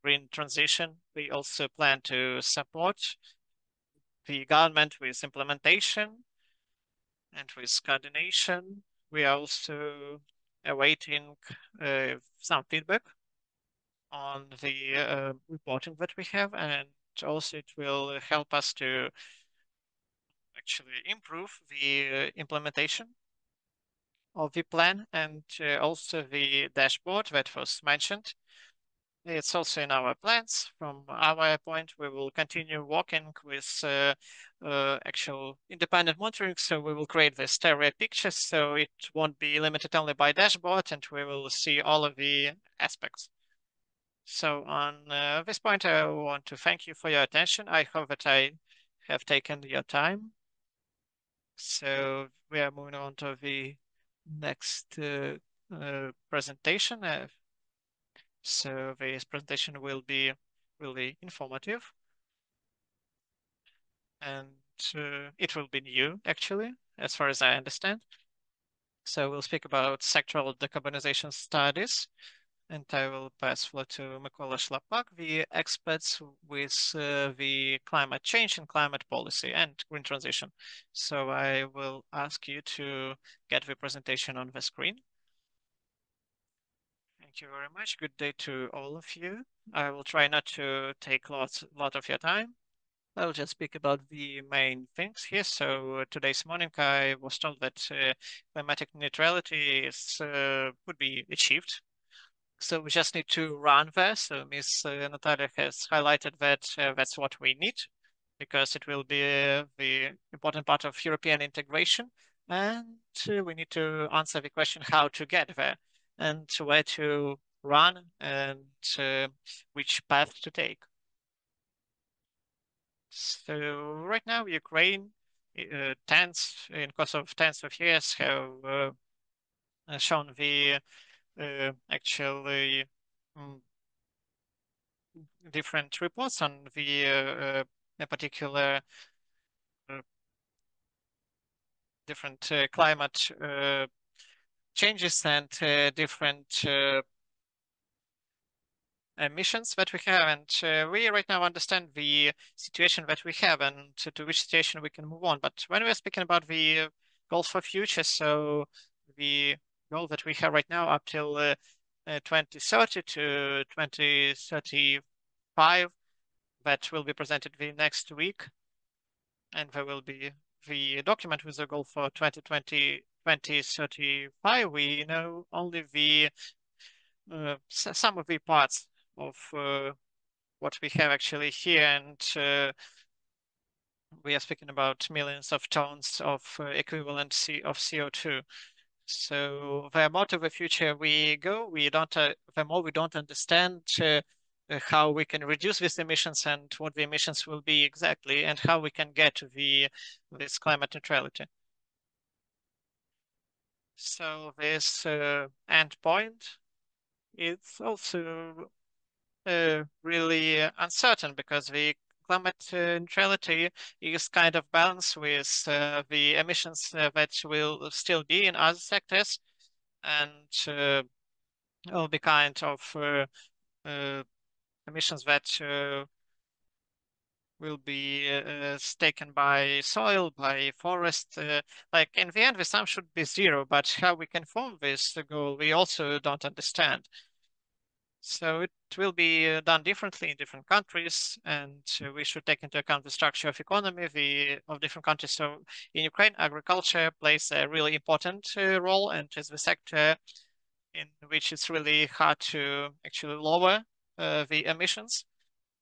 Green Transition, we also plan to support the government with implementation and with coordination. We are also awaiting some feedback on the reporting that we have, and also it will help us to actually improve the implementation of the plan, and also the dashboard that was mentioned. It's also in our plans. From our point, we will continue working with actual independent monitoring. So we will create the stereo pictures, so it won't be limited only by dashboard, and we will see all of the aspects. So on this point, I want to thank you for your attention. I hope that I have taken your time. So we are moving on to the next presentation. So this presentation will be really informative, and it will be new, actually, as far as I understand. So we'll speak about sectoral decarbonization studies, and I will pass floor to Mykola Shlapak, the experts with the climate change and climate policy and green transition. So I will ask you to get the presentation on the screen. Thank you very much. Good day to all of you. I will try not to take lot of your time. I'll just speak about the main things here. So today's morning I was told that climatic neutrality is would be achieved. So we just need to run there. So Ms. Natalia has highlighted that that's what we need, because it will be the important part of European integration. And we need to answer the question how to get there and where to run and which path to take. So right now, Ukraine, in course of tens of years, have shown the actually different reports on the particular different climate changes and different emissions that we have. And we right now understand the situation that we have and to which situation we can move on. But when we're speaking about the goals for future, so the goal that we have right now up till 2030 to 2035, that will be presented the next week. And there will be the document with the goal for 2020, 2035. We know only the some of the parts of what we have actually here, and we are speaking about millions of tons of equivalent of CO2. So the more to the future we go, the more we don't understand how we can reduce these emissions and what the emissions will be exactly, and how we can get to this climate neutrality. So this end point, it's also really uncertain, because the climate neutrality is kind of balanced with the emissions that will still be in other sectors, and will be kind of emissions that will be taken by soil, by forest. Like in the end, the sum should be zero, but how we can form this goal, we also don't understand. So it will be done differently in different countries, and we should take into account the structure of economy of different countries. So in Ukraine, agriculture plays a really important role, and is the sector in which it's really hard to actually lower the emissions.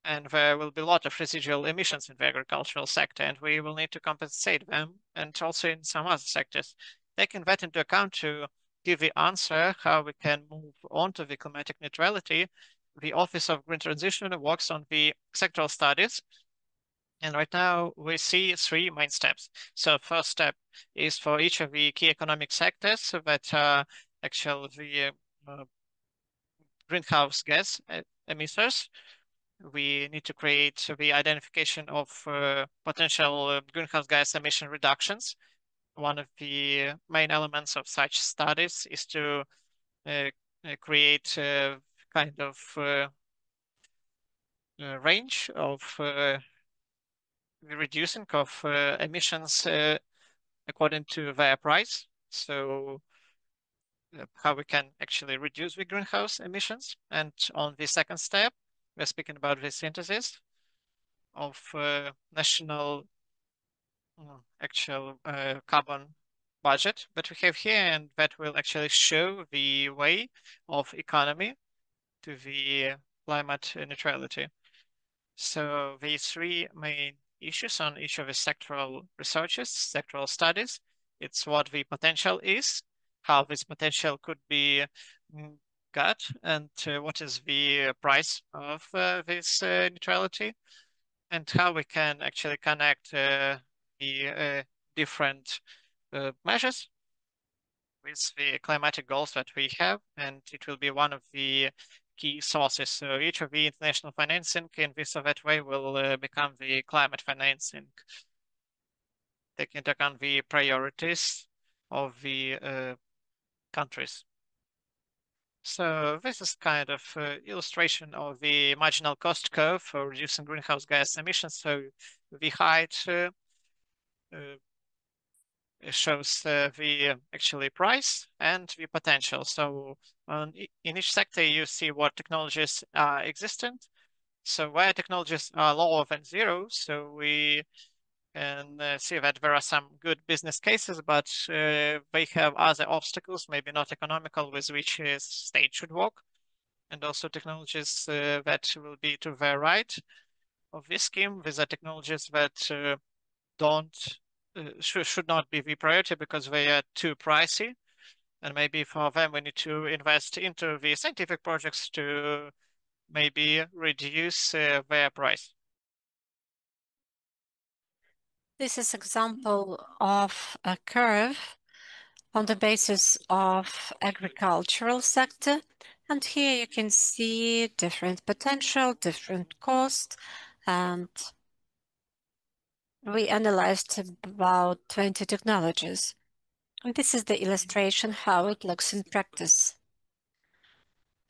And there will be a lot of residual emissions in the agricultural sector, and we will need to compensate them, and also in some other sectors. Taking that into account to give the answer how we can move on to the climatic neutrality, the Office of Green Transition works on the sectoral studies. And right now we see three main steps. So first step is for each of the key economic sectors that are actually the greenhouse gas emitters. We need to create the identification of potential greenhouse gas emission reductions. One of the main elements of such studies is to create a kind of range of reducing of emissions according to their price. So how we can actually reduce the greenhouse emissions. And on the second step, we're speaking about the synthesis of national actual carbon budget that we have here, and that will actually show the way of economy to the climate neutrality. So the three main issues on each of the sectoral researches, sectoral studies, it's what the potential is, how this potential could be got, and what is the price of this neutrality, and how we can actually connect the different measures with the climatic goals that we have, and it will be one of the key sources. So each of the international financing in this or that way will become the climate financing, taking into account the priorities of the countries. So this is kind of illustration of the marginal cost curve for reducing greenhouse gas emissions. So the height shows the actually price and the potential. So in each sector, you see what technologies are existent. So where technologies are lower than zero, so we can see that there are some good business cases, but they have other obstacles, maybe not economical, with which state should work. and also technologies that will be to the right of this scheme. These are technologies that should not be the priority because they are too pricey. And maybe for them, we need to invest into the scientific projects to maybe reduce their price. This is example of a curve on the basis of agricultural sector. And here you can see different potential, different cost, and we analyzed about 20 technologies. And this is the illustration how it looks in practice.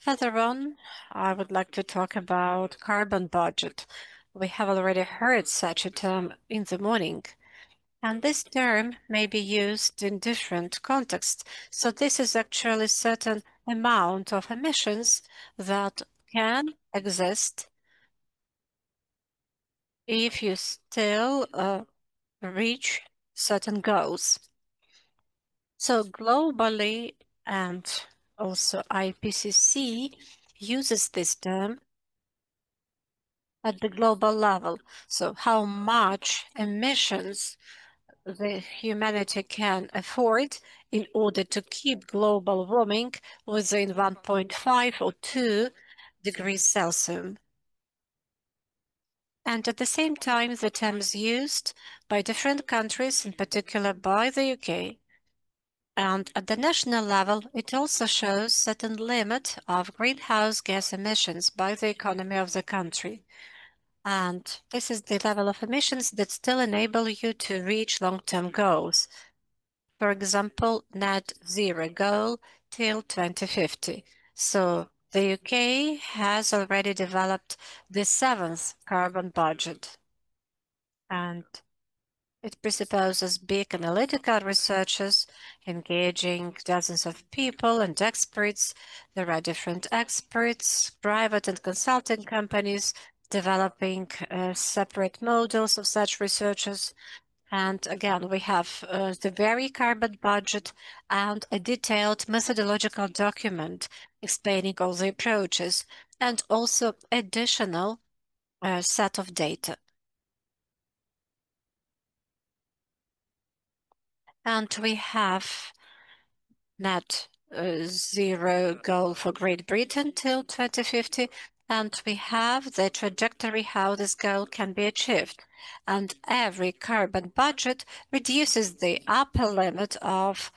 Further on, I would like to talk about carbon budget. We have already heard such a term in the morning. And this term may be used in different contexts. So this is actually a certain amount of emissions that can exist if you still reach certain goals. So globally, and also IPCC uses this term at the global level. So how much emissions the humanity can afford in order to keep global warming within 1.5 or 2 degrees Celsius. And at the same time, the term is used by different countries, in particular by the UK. And at the national level, it also shows certain limit of greenhouse gas emissions by the economy of the country. And this is the level of emissions that still enable you to reach long-term goals. For example, net zero goal till 2050. So the UK has already developed the 7th carbon budget. And it presupposes big analytical researchers engaging dozens of people and experts. There are different experts, private and consulting companies developing separate models of such researchers. And again, we have the very carbon budget and a detailed methodological document explaining all the approaches and also additional set of data. And we have net zero goal for Great Britain till 2050, and we have the trajectory how this goal can be achieved. And every carbon budget reduces the upper limit of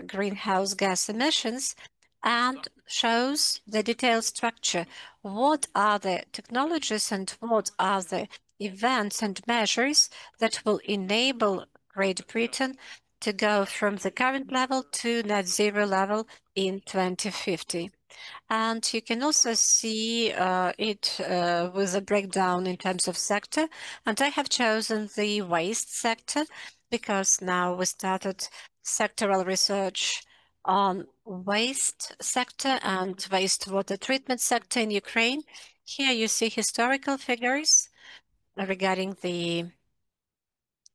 greenhouse gas emissions and shows the detailed structure. What are the technologies and what are the events and measures that will enable Great Britain to go from the current level to net zero level in 2050. And you can also see it with a breakdown in terms of sector. And I have chosen the waste sector because now we started sectoral research on waste sector and wastewater treatment sector in Ukraine. Here you see historical figures regarding the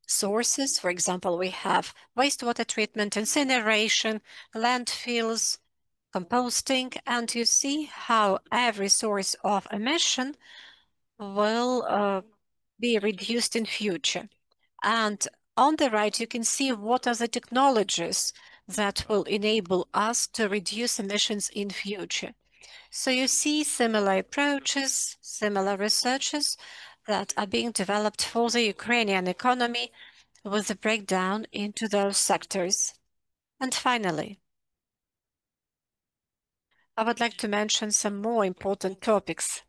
sources. For example, we have wastewater treatment, incineration, landfills, composting, and you see how every source of emission will be reduced in future. And on the right, you can see what are the technologies that will enable us to reduce emissions in future. So you see similar approaches, similar researches that are being developed for the Ukrainian economy with a breakdown into those sectors. And finally, I would like to mention some more important topics.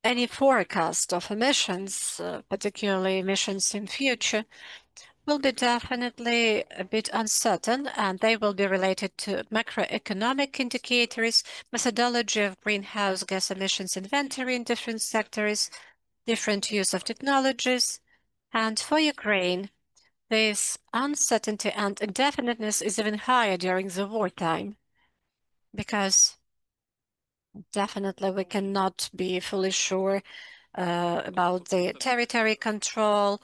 Any forecast of emissions, particularly emissions in future, will be definitely a bit uncertain, and they will be related to macroeconomic indicators, methodology of greenhouse gas emissions inventory in different sectors, different use of technologies. And for Ukraine, this uncertainty and indefiniteness is even higher during the wartime, because definitely we cannot be fully sure about the territory control,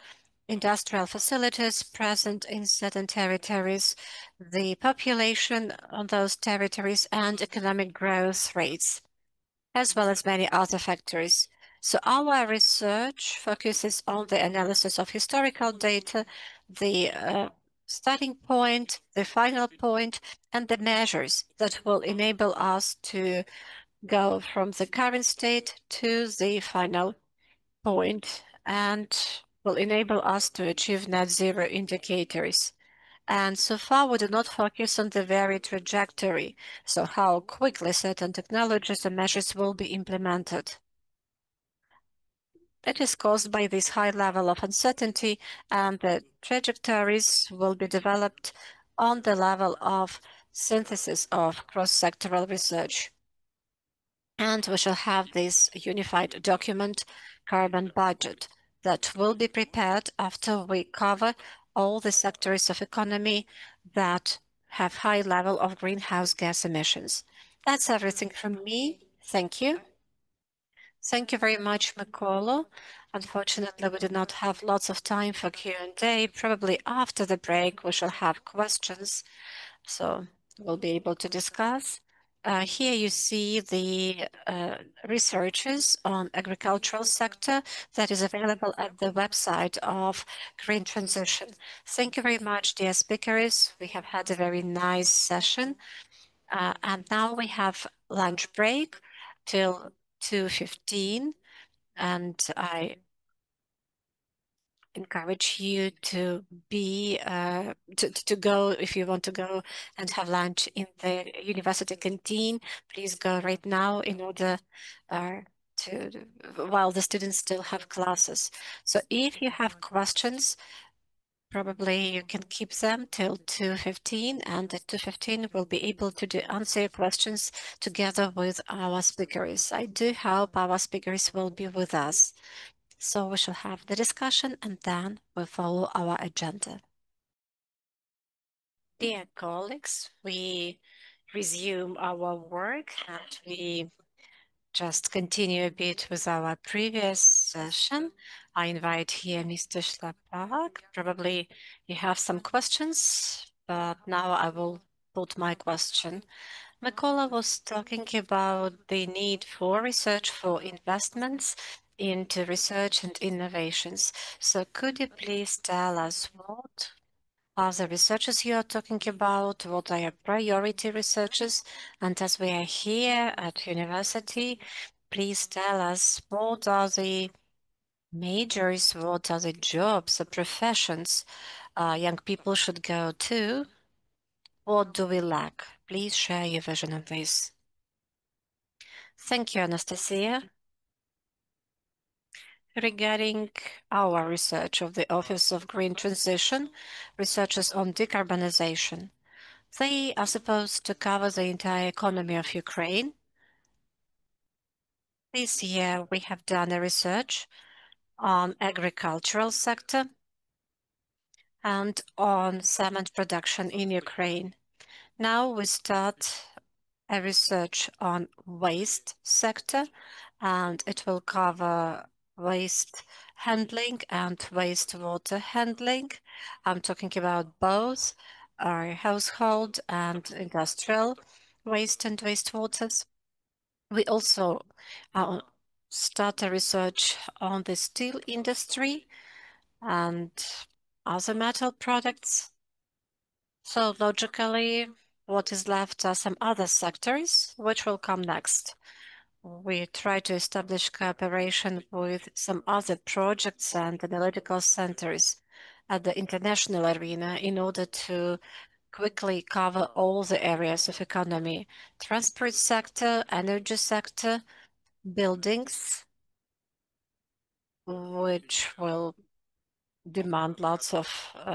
industrial facilities present in certain territories, the population on those territories, and economic growth rates, as well as many other factors. So our research focuses on the analysis of historical data, the starting point, the final point, and the measures that will enable us to go from the current state to the final point and will enable us to achieve net zero indicators. And so far, we do not focus on the very trajectory, so how quickly certain technologies and measures will be implemented. It is caused by this high level of uncertainty, and the trajectories will be developed on the level of synthesis of cross-sectoral research. And we shall have this unified document, carbon budget, that will be prepared after we cover all the sectors of economy that have high level of greenhouse gas emissions. That's everything from me. Thank you. Thank you very much, Mykola. Unfortunately, we do not have lots of time for Q&A. Probably after the break, we shall have questions, so we'll be able to discuss. Here you see the researches on agricultural sector that is available at the website of Green Transition. Thank you very much, dear speakers. We have had a very nice session. And now we have lunch break till 2:15, and I encourage you to be to go if you want to go and have lunch in the university canteen. Please go right now in order to while the students still have classes. So if you have questions, probably you can keep them till 2:15, and at 2:15 we'll be able to answer your questions together with our speakers. I do hope our speakers will be with us. So we shall have the discussion and then we'll follow our agenda. Dear colleagues, we resume our work and we just continue a bit with our previous session. I invite here Mr. Shlapak. Probably you have some questions, but now I will put my question. Mykola was talking about the need for research, for investments into research and innovations. So could you please tell us what are the researches you are talking about? What are your priority researches? And as we are here at university, please tell us what are the majors, what are the jobs, the professions young people should go to? What do we lack? Please share your vision on this. Thank you, Anastasia. Regarding our research of the Office of Green Transition, researches on decarbonization, they are supposed to cover the entire economy of Ukraine. This year, we have done a research on agricultural sector and on cement production in Ukraine. Now we start a research on waste sector, and it will cover waste handling and wastewater handling. I'm talking about both our household and industrial waste and wastewaters. We also start a research on the steel industry and other metal products. So logically, what is left are some other sectors, which will come next. We try to establish cooperation with some other projects and analytical centers at the international arena in order to quickly cover all the areas of economy: transport sector, energy sector, buildings, which will demand lots of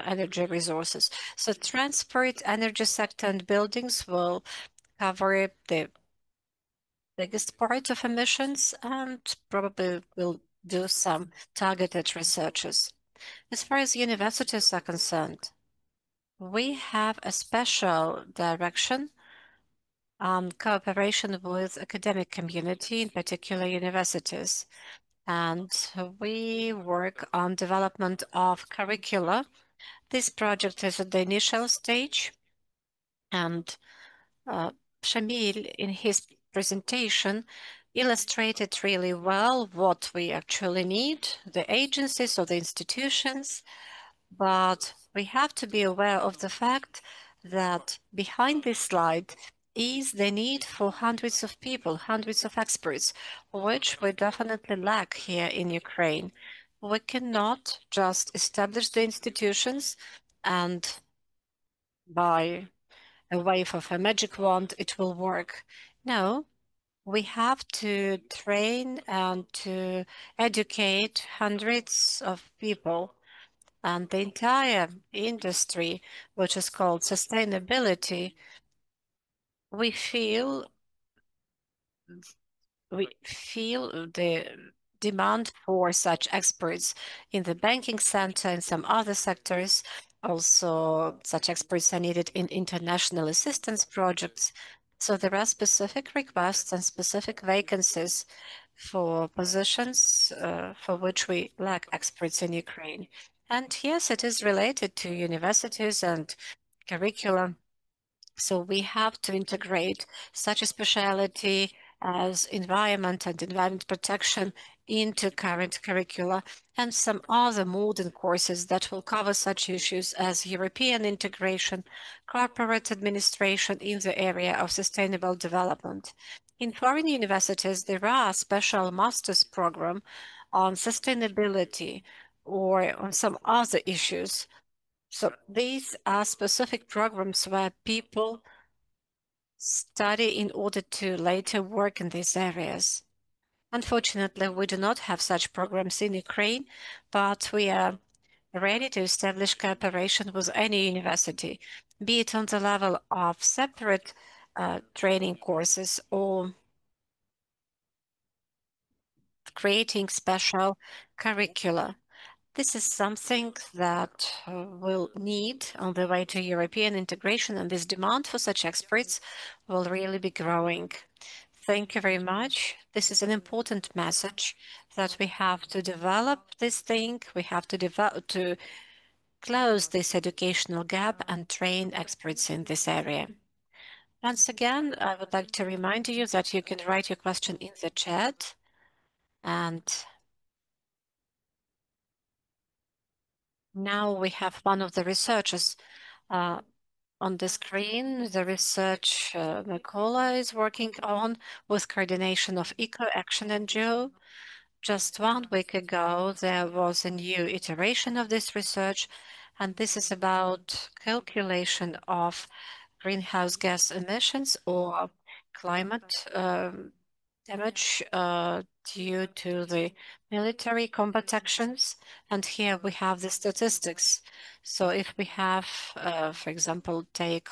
energy resources. So transport, energy sector, and buildings will cover the biggest part of emissions and probably will do some targeted researches. As far as universities are concerned, we have a special direction on cooperation with academic community, in particular universities. and we work on development of curricula. This project is at the initial stage, and Shamil, in his presentation, illustrated really well what we actually need, the agencies or the institutions, but we have to be aware of the fact that behind this slide is the need for hundreds of people, hundreds of experts, which we definitely lack here in Ukraine. We cannot just establish the institutions and by a wave of a magic wand it will work. No, we have to train and to educate hundreds of people, and the entire industry, which is called sustainability, we feel the demand for such experts in the banking sector and some other sectors. Also, such experts are needed in international assistance projects. So there are specific requests and specific vacancies for positions for which we lack experts in Ukraine. And yes, it is related to universities and curriculum. So we have to integrate such a specialty as environment and environment protection into current curricula and some other modern courses that will cover such issues as European integration, corporate administration in the area of sustainable development. In foreign universities, there are special master's program on sustainability or on some other issues. So these are specific programs where people study in order to later work in these areas. Unfortunately, we do not have such programs in Ukraine, but we are ready to establish cooperation with any university, be it on the level of separate training courses or creating special curricula. This is something that we'll need on the way to European integration, and this demand for such experts will really be growing. Thank you very much. This is an important message that we have to develop this thing. We have to close this educational gap and train experts in this area. Once again, I would like to remind you that you can write your question in the chat, and now we have one of the researchers on the screen. The research Mykola is working on with coordination of Ecoaction NGO. Just 1 week ago, there was a new iteration of this research, and this is about calculation of greenhouse gas emissions or climate damage due to the military combat actions. And here we have the statistics. So if we have, for example, take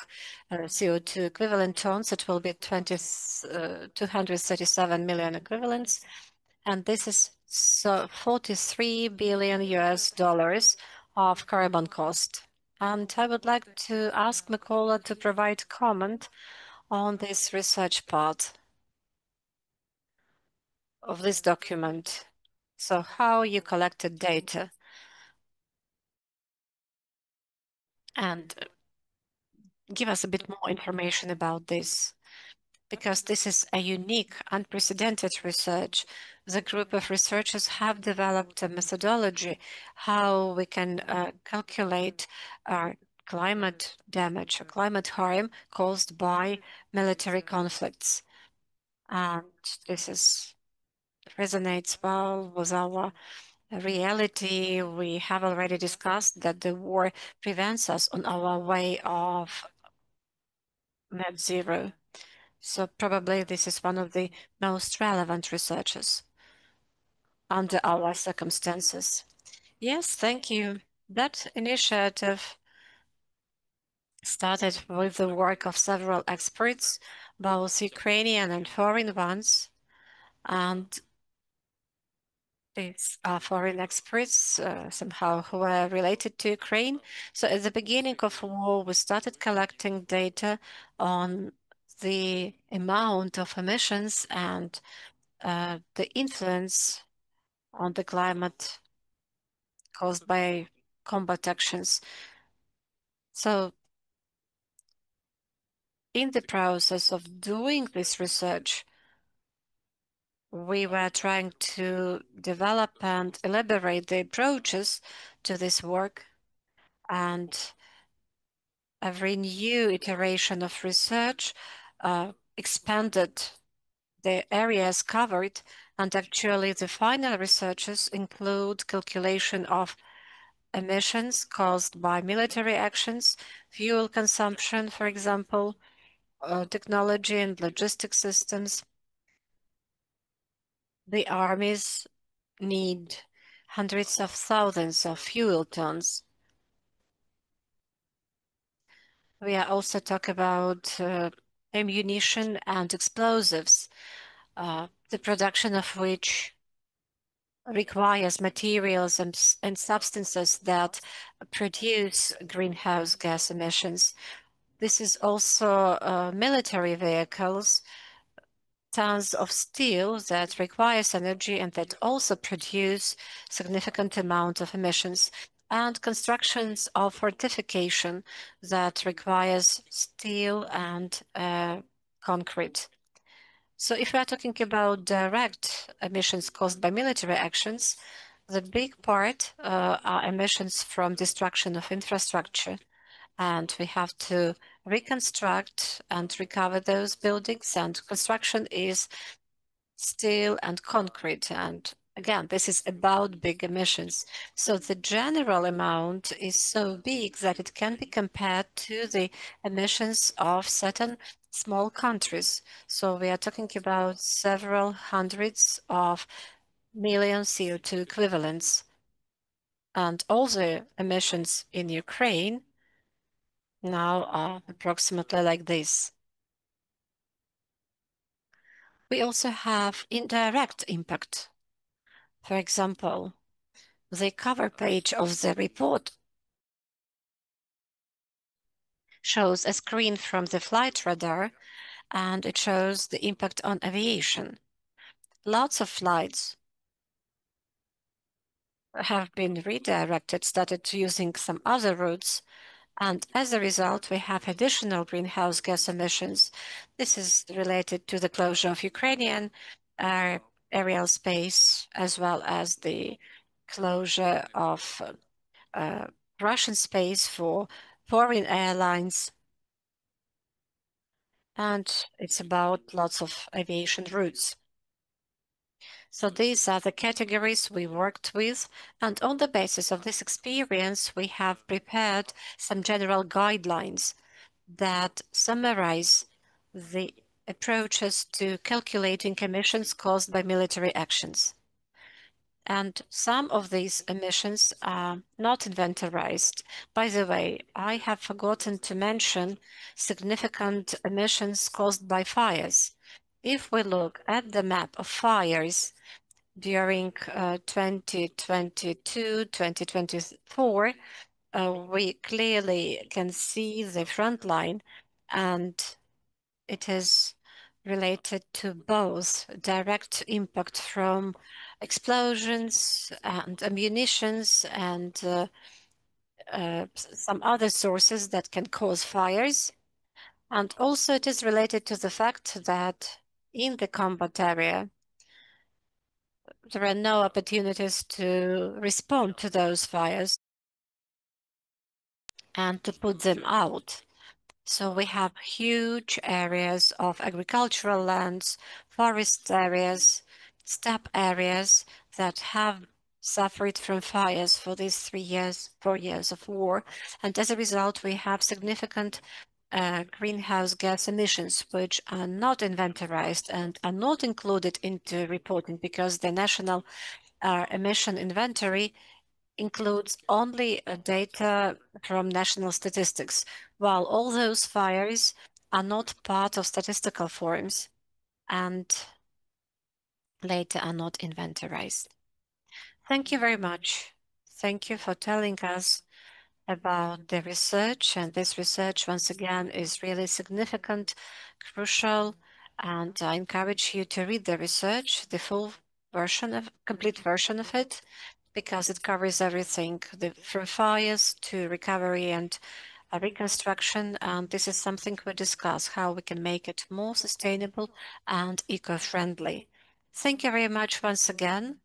CO2 equivalent tons, it will be 237 million equivalents. And this is 43 billion US dollars of carbon cost. And I would like to ask Mykola to provide comment on this research part of this document. So how you collected data and give us a bit more information about this, because this is a unique, unprecedented research. The group of researchers have developed a methodology how we can calculate climate damage or climate harm caused by military conflicts. And this resonates well with our reality. We have already discussed that the war prevents us on our way of net zero. So probably this is one of the most relevant researches under our circumstances. Yes, thank you. That initiative started with the work of several experts, both Ukrainian and foreign ones, and these are foreign experts somehow who are related to Ukraine. So at the beginning of war, we started collecting data on the amount of emissions and the influence on the climate caused by combat actions. So in the process of doing this research, we were trying to develop and elaborate the approaches to this work, and every new iteration of research expanded the areas covered, and actually the final researches include calculation of emissions caused by military actions, fuel consumption, for example, technology and logistic systems. The armies need hundreds of thousands of fuel tons. We are also talking about ammunition and explosives, the production of which requires materials and substances that produce greenhouse gas emissions. This is also military vehicles, tons of steel that requires energy and that also produce significant amount of emissions, and constructions of fortification that requires steel and concrete. So if we are talking about direct emissions caused by military actions, the big part are emissions from destruction of infrastructure, and we have to reconstruct and recover those buildings, and construction is steel and concrete, and again, this is about big emissions. So the general amount is so big that it can be compared to the emissions of certain small countries. So we are talking about several hundreds of million CO2 equivalents. And all the emissions in Ukraine now are approximately like this. We also have indirect impact. For example, the cover page of the report shows a screen from the flight radar, and it shows the impact on aviation. Lots of flights have been redirected, started using some other routes, and as a result, we have additional greenhouse gas emissions. This is related to the closure of Ukrainian aerial space, as well as the closure of Russian space for foreign airlines. And it's about lots of aviation routes. So these are the categories we worked with, and on the basis of this experience, we have prepared some general guidelines that summarize the approaches to calculating emissions caused by military actions. And some of these emissions are not inventorized. By the way, I have forgotten to mention significant emissions caused by fires. If we look at the map of fires during 2022, 2024, we clearly can see the front line, and it is related to both direct impact from explosions and ammunitions and some other sources that can cause fires. And also it is related to the fact that in the combat area, there are no opportunities to respond to those fires and to put them out. So we have huge areas of agricultural lands, forest areas, steppe areas that have suffered from fires for these 3 years, 4 years of war. And as a result, we have significant greenhouse gas emissions, which are not inventorized and are not included into reporting because the national emission inventory includes only data from national statistics, while all those fires are not part of statistical forms and later are not inventorized. Thank you very much. Thank you for telling us about the research, and this research once again is really significant, crucial, and I encourage you to read the research, the full complete version of it, because it covers everything from fires to recovery and reconstruction. And this is something we discuss, how we can make it more sustainable and eco-friendly. Thank you very much once again.